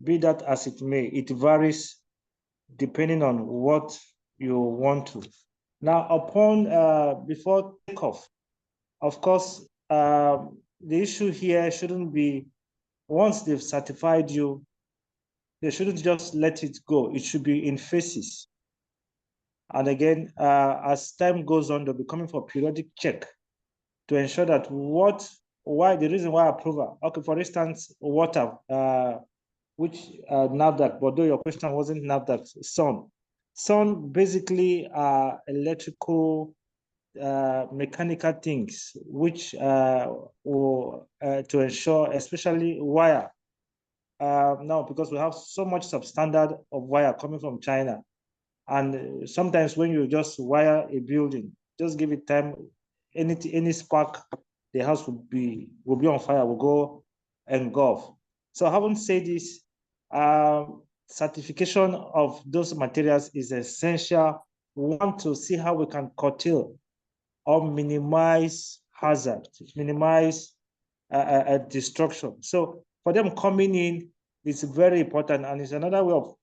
be that as it may, it varies depending on what you want to. Now, upon before takeoff, of course, the issue here shouldn't be once they've certified you, They shouldn't just let it go. It should be in phases. And again, as time goes on, they'll be coming for periodic check to ensure that the reason why approval. Okay, for instance, water, which NAFDAC, although your question wasn't NAFDAC, sun. Sun basically are electrical, mechanical things, which will to ensure, especially wire. Now, because we have so much substandard of wire coming from China, and sometimes when you just wire a building, just give it time, any spark, the house will be on fire, will go engulf. So having said this, certification of those materials is essential. We want to see how we can curtail or minimize hazard, minimize destruction. So for them coming in, it's very important, and it's another way of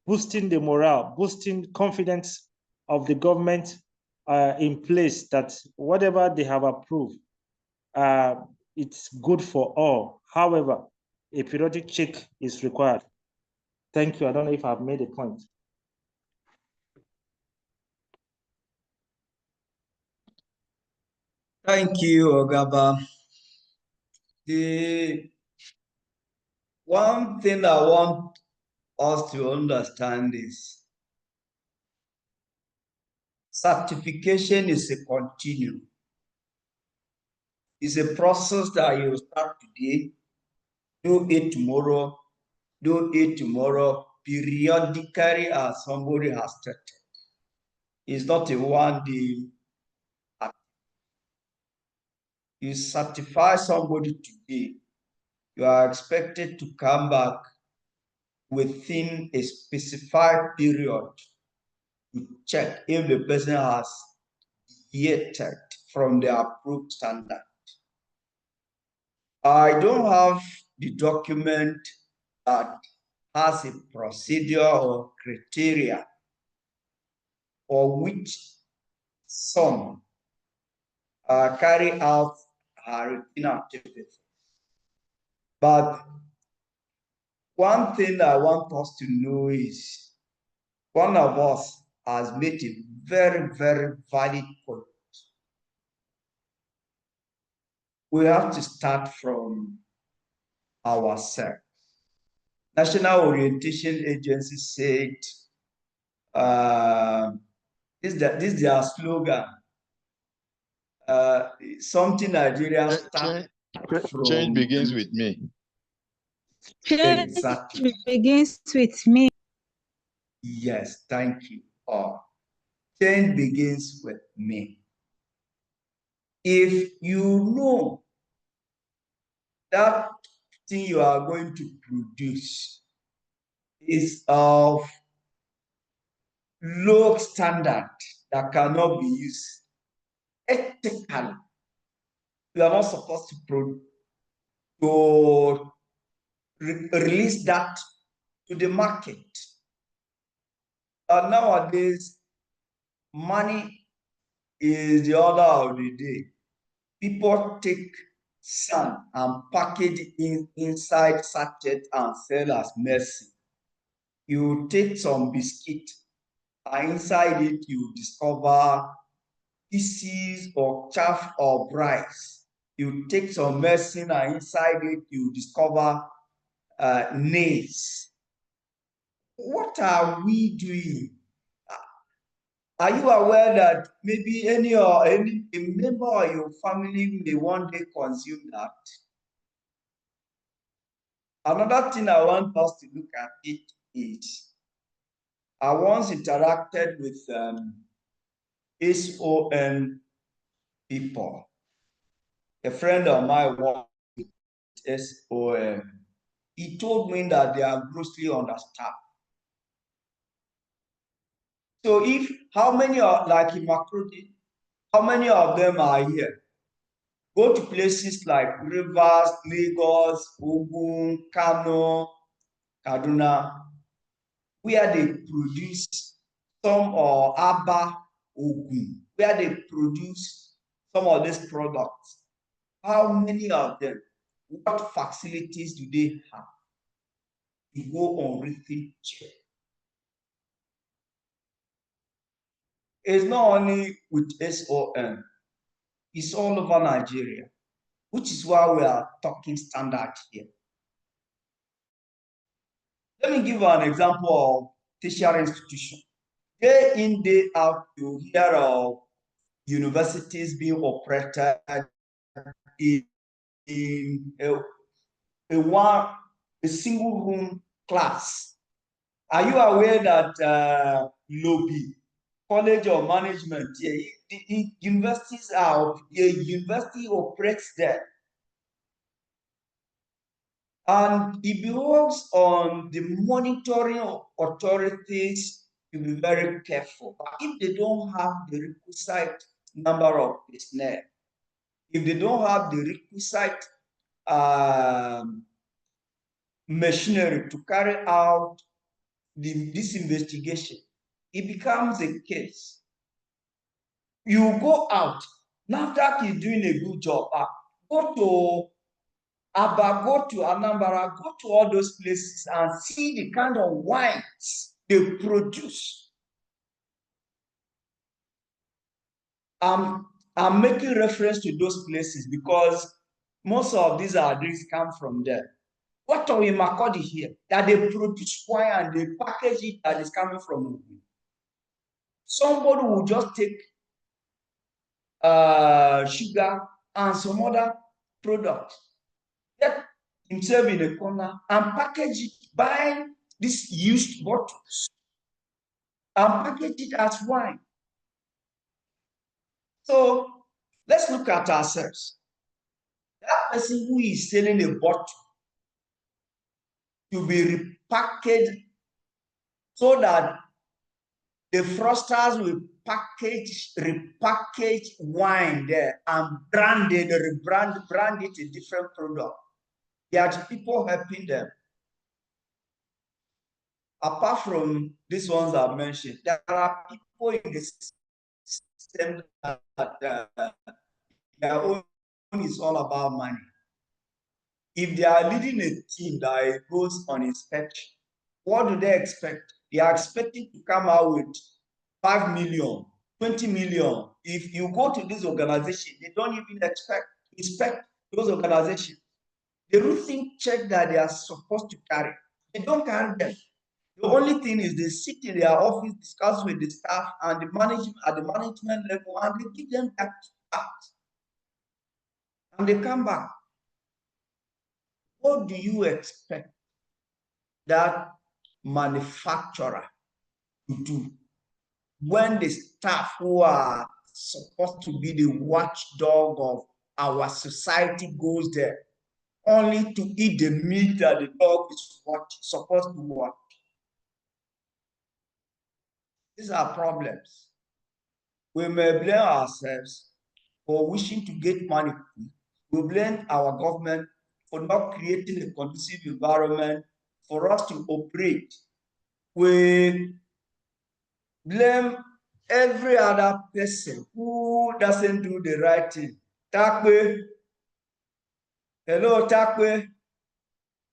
boosting the morale, boosting confidence of the government in place, that whatever they have approved, it's good for all. However, a periodic check is required. Thank you. I don't know if I've made a point. Thank you, Ogaba. The one thing I want us to understand is certification is a continuum. It's a process that you start today, do it tomorrow, periodically as somebody has started. It's not a one-day act. You certify somebody today, you are expected to come back within a specified period to check if the person has deviated from the approved standard. I don't have the document that has a procedure or criteria for which some carry out routine activities. But one thing I want us to know is one of us has made a very, very valid point. We have to start from ourselves. National Orientation Agency said, this is their slogan, something Nigeria started from. Change begins with me. Change Exactly. begins with me. Yes, thank you. Change begins with me. If you know that thing you are going to produce is of low standard that cannot be used ethically, you are not supposed to release that to the market. And nowadays, money is the order of the day. People take sand and package it inside sachet and sell as MSC. You take some biscuit, and inside it you discover pieces of chaff or rice. You take some medicine, and inside it you discover nails. What are we doing? Are you aware that maybe a member of your family may one day consume that? Another thing I want us to look at it is, I once interacted with SON people. A friend of mine worked with SON. He told me that they are grossly understaffed. So how many are like in Makurdi? How many of them are here? Go to places like Rivers, Lagos, Ogun, Kano, Kaduna, where they produce some, or Aba, Ogun, where they produce some of these products. How many of them? What facilities do they have? to go on written check. It's not only with SOM, it's all over Nigeria, which is why we are talking standard here. Let me give you an example of tertiary institution. Day in, day out, you hear of universities being operated in a single room class. Are you aware that Lobby College of Management, universities are a university operates there, and it belongs on the monitoring authorities to be very careful. But if they don't have the requisite number of personnel, if they don't have the requisite machinery to carry out this investigation, it becomes a case. You go out, NAFDAC is doing a good job. Go to Aba, go to Anambra, go to all those places and see the kind of wines they produce. I'm making reference to those places because most of these drinks come from there. What are we Makodi here? That they produce wine and they package it that is coming from Ogun. Somebody will just take sugar and some other product, get himself in a corner and package it, buy these used bottles and package it as wine. So let's look at ourselves. That person who is selling a bottle to be repackaged so that the fraudsters will repackage wine there and brand it a different product. There are people helping them. Apart from these ones I've mentioned, there are people in the system that their own is all about money. If they are leading a team that goes on inspection, what do they expect? They are expecting to come out with 5 million, 20 million. If you go to this organization, they don't even inspect those organizations. The routine check that they are supposed to carry, they don't carry them. The only thing is they sit in their office, discuss with the staff and the management at the management level, and they give them that out. And they come back. What do you expect that manufacturer to do when the staff who are supposed to be the watchdog of our society goes there only to eat the meat that the dog is supposed to watch? These are problems. We may blame ourselves for wishing to get money. We blame our government for not creating a conducive environment for us to operate. We blame every other person who doesn't do the right thing. Takwe, hello, Takwe.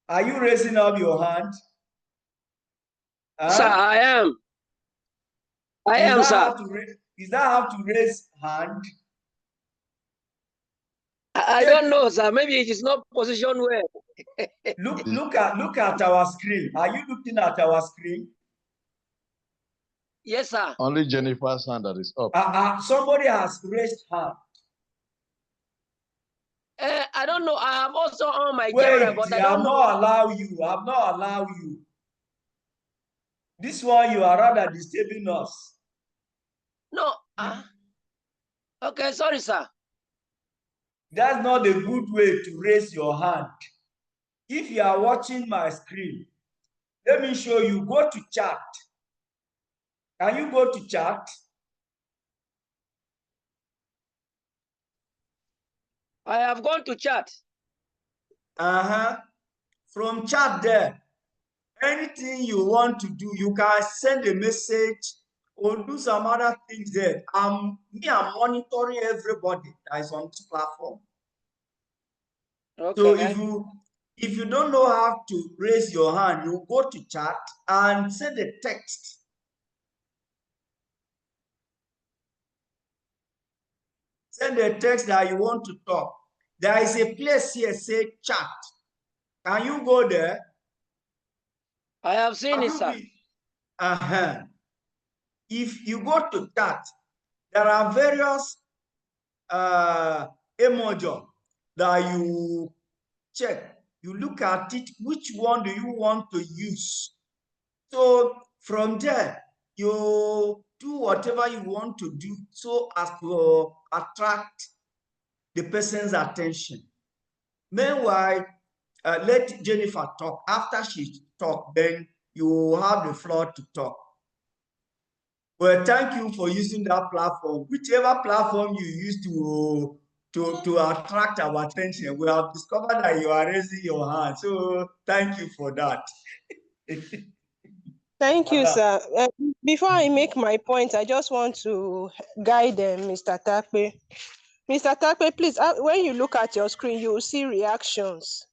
Are you raising up your hand? Huh? Sir, I am. I am, sir. Is that how to raise hand? I don't know, sir. Maybe it is not positioned well. look at our screen. Are you looking at our screen? Yes, sir. Only Jennifer's hand that is up. Somebody has raised hand. I don't know. I have also on my camera, but I don't know. Not allow you. I have not allowed you. This one you are rather disturbing us. No. Okay, sorry, sir. That's not a good way to raise your hand. If you are watching my screen, let me show you. Go to chat. Can you go to chat? I have gone to chat. From chat there, anything you want to do, you can send a message or do some other things there. I'm monitoring everybody that is on this platform. Okay. So If you don't know how to raise your hand, you go to chat and send the text. Send the text that you want to talk. There is a place here, say chat. Can you go there? I have seen it, sir. If you go to chat, there are various emoji that you check. You look at it, which one do you want to use? So from there, you do whatever you want to do so as to attract the person's attention. Meanwhile, let Jennifer talk. After she talks, then you have the floor to talk. Well, thank you for using that platform. Whichever platform you use to attract our attention, we have discovered that you are raising your hand. So thank you for that. Thank you, sir. Before I make my point, I just want to guide Mr. Takpe. Mr. Takpe, please, when you look at your screen, you will see reactions.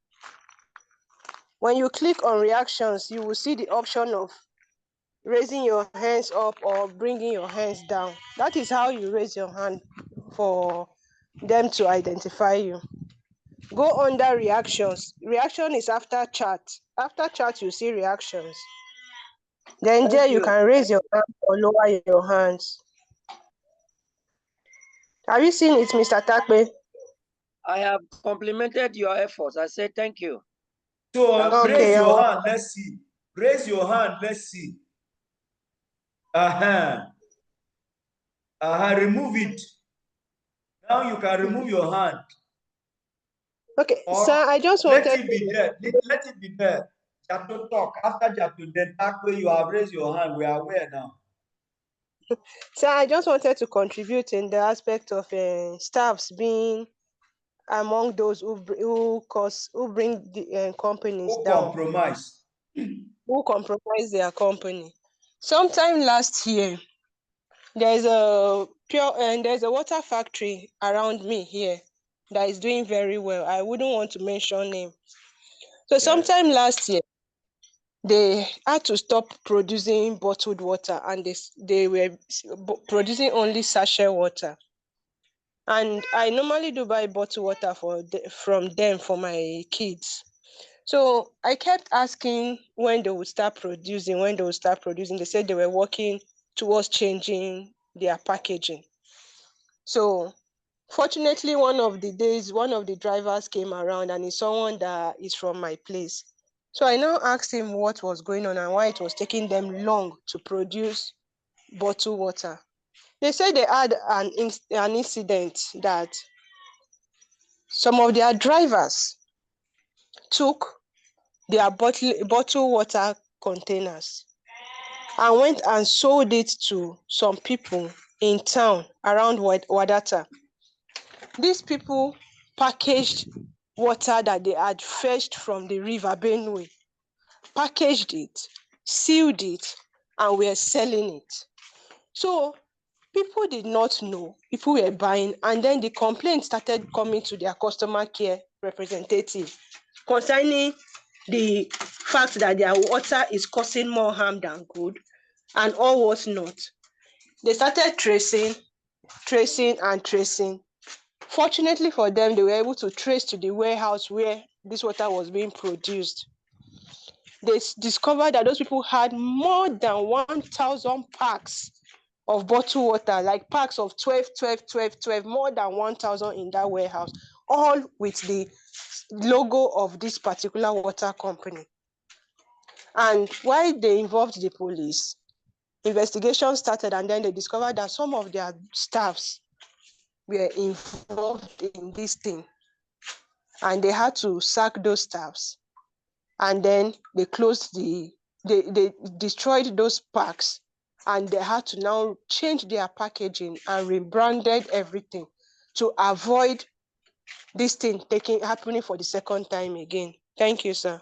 When you click on reactions, you will see the option of raising your hands up or bringing your hands down. That is how you raise your hand for them to identify you. Go under reactions. Reaction is after chat. After chat, you see reactions. Then there you can raise your hand or lower your hands. Have you seen it, Mr. Takpe? I have complimented your efforts. I say thank you. So raise your hand, let's see. Raise your hand, let's see. Remove it. Now you can remove your hand. Okay, or sir, I just wanted let it be there. Let it be there. Jato talk. After Jato, then Takpe, you have raised your hand. We are aware now. Sir, I just wanted to contribute in the aspect of staffs being among those who bring the companies down. Who compromise their company. Sometime last year, there's a water factory around me here that is doing very well. I wouldn't want to mention name. So sometime last year, they had to stop producing bottled water and they were producing only sachet water. And I normally do buy bottled water from them for my kids. So I kept asking when they would start producing, They said they were working towards changing their packaging. So fortunately, one of the days, one of the drivers came around and he's someone that is from my place. So I now asked him what was going on and why it was taking them long to produce bottled water. They said they had an incident that some of their drivers took their bottled water containers and went and sold it to some people in town around Wadata. These people packaged water that they had fetched from the river Benue, packaged it, sealed it, and were selling it. So people did not know, people were buying, and then the complaint started coming to their customer care representative concerning the fact that their water is causing more harm than good and all what not. They started tracing. Fortunately for them, they were able to trace to the warehouse where this water was being produced. They discovered that those people had more than 1,000 packs of bottled water, like packs of 12, more than 1,000 in that warehouse, all with the logo of this particular water company. And while they involved the police, investigation started, and then they discovered that some of their staffs were involved in this thing. And they had to sack those staffs. And then they they destroyed those packs, and they had to now change their packaging and rebranded everything to avoid this thing happening for the second time again. Thank you, sir.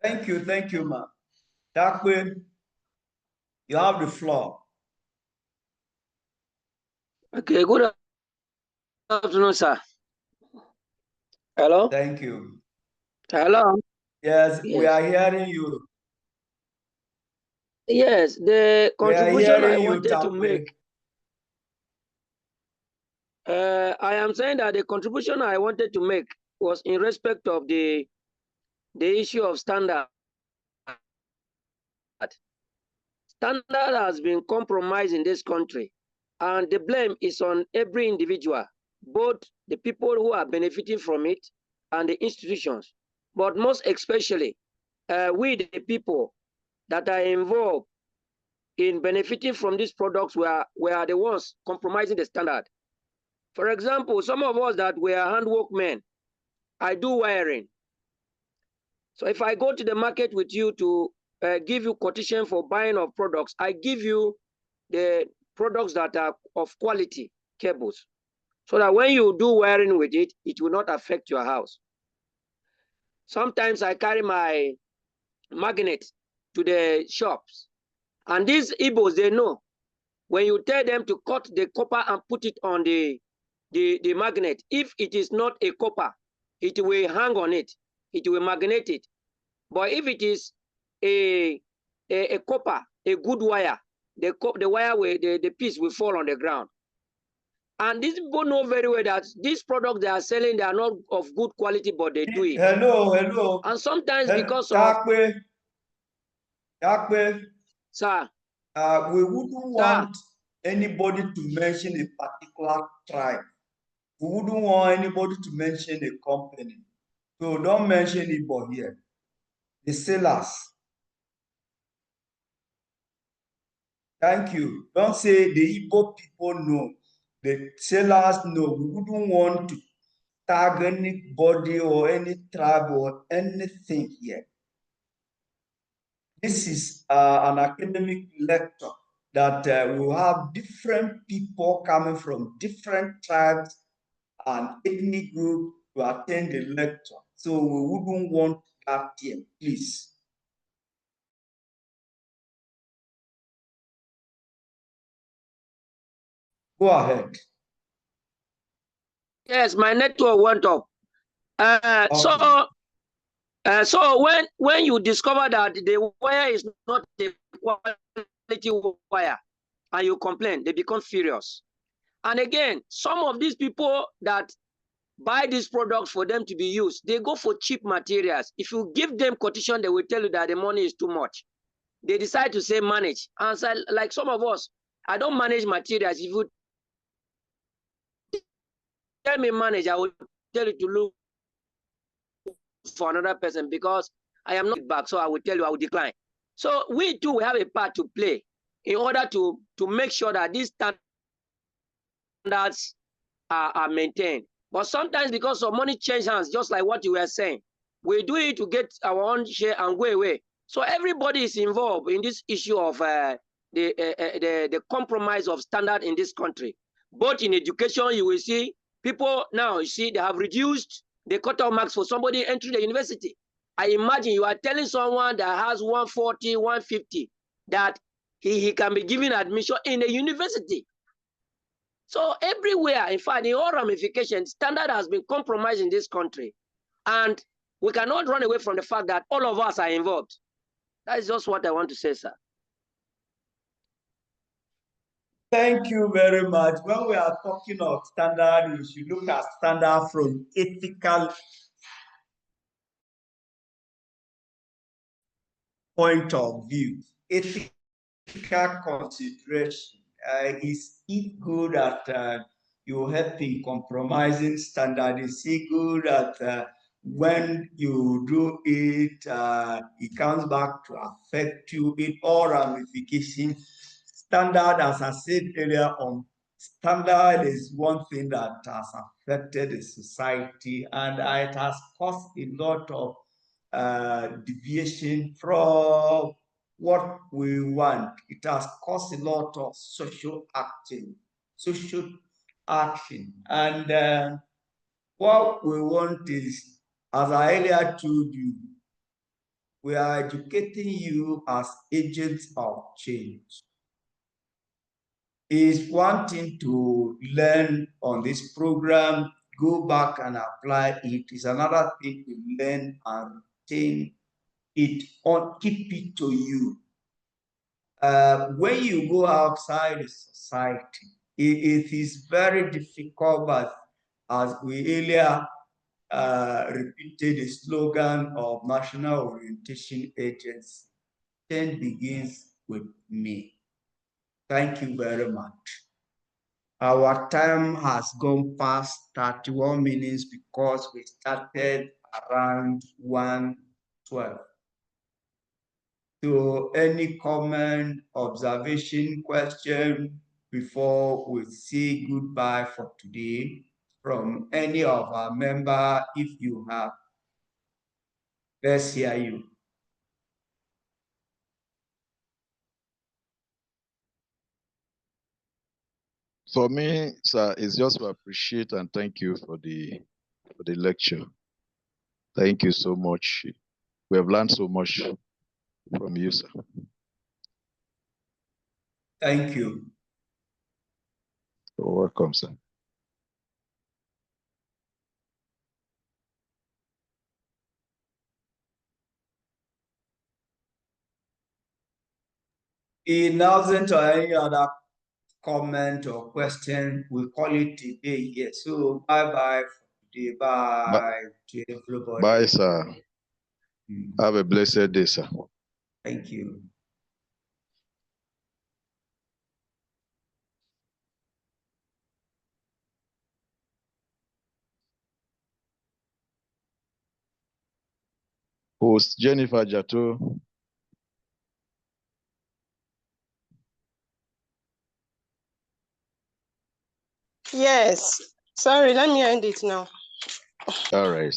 Thank you, ma'am. Takpe, you have the floor. Okay, good afternoon, sir. Hello? Thank you. Hello? Yes, we Yes. are hearing you. Yes, the We are contribution I hearing you, wanted to Tape. make. I am saying that the contribution I wanted to make was in respect of the issue of standard. Standard has been compromised in this country, and the blame is on every individual, both the people who are benefiting from it and the institutions, but most especially we the people that are involved in benefiting from these products we are the ones compromising the standard. For example, some of us that were handworkmen, I do wiring. So if I go to the market with you to give you quotation for buying of products, I give you the products that are of quality cables, so that when you do wiring with it, it will not affect your house. Sometimes I carry my magnet to the shops, and these Igbos, they know when you tell them to cut the copper and put it on the magnet, if it is not a copper, it will hang on it, it will magnet it. But if it is a copper, a good wire, the wire will, the piece will fall on the ground. And these people know very well that these products they are selling, they are not of good quality, but they do it. Hello. And sometimes because of Tape, sir, we wouldn't want anybody to mention a particular tribe. We wouldn't want anybody to mention a company. So don't mention Igbo here. The sellers. Thank you. Don't say the Igbo people know. The sellers know. We wouldn't want to tag anybody or any tribe or anything here. This is an academic lecture that will have different people coming from different tribes and ethnic group to attend the lecture. So we wouldn't want that here, please. Go ahead. yes, my network went up. Okay. So when you discover that the wire is not a quality wire and you complain, they become furious. And again, some of these people that buy these products for them to be used, they go for cheap materials. If you give them quotation, they will tell you that the money is too much. They decide to say manage. And so, like some of us, I don't manage materials. If you tell me manage, I will tell you to look for another person because I am not back. So I will tell you I will decline. So we too have a part to play in order to make sure that these standards are maintained. But sometimes because of money change hands, just like what you were saying, we do it to get our own share and go away. So everybody is involved in this issue of the compromise of standard in this country. Both in education, you will see people now, you see, they have reduced the cutoff marks for somebody entering the university. I imagine you are telling someone that has 140, 150, that he can be given admission in a university. So everywhere, in fact, in all ramifications, standard has been compromised in this country. And we cannot run away from the fact that all of us are involved. That is just what I want to say, sir. Thank you very much. When we are talking of standard, we should look at standard from ethical point of view. Ethical consideration is it good that you help in compromising standard? Is it good that when you do it, it comes back to affect you in all ramifications? Standard, as I said earlier on, standard is one thing that has affected the society, and it has caused a lot of deviation from what we want. It has caused a lot of social action, and what we want is, as I earlier told you, we are educating you as agents of change. It's one thing to learn on this program go back and apply it. It's another thing to learn and retain it or keep it to you. When you go outside the society, it is very difficult, but as we earlier repeated the slogan of National Orientation Agency, change begins with me. Thank you very much. Our time has gone past 31 minutes because we started around 1:12. So any comment, observation, question before we say goodbye for today from any of our members, if you have? Let's hear you. For me, sir, it's just to appreciate and thank you for the lecture. Thank you so much. We have learned so much from you, sir. Thank you. You're welcome, sir. In absence of any other comment or question, we call it a day here. So bye-bye for today. Bye to everybody. Bye, sir. Have a blessed day, sir. Thank you. Host Jennifer Jato. Yes. Sorry, let me end it now. All right.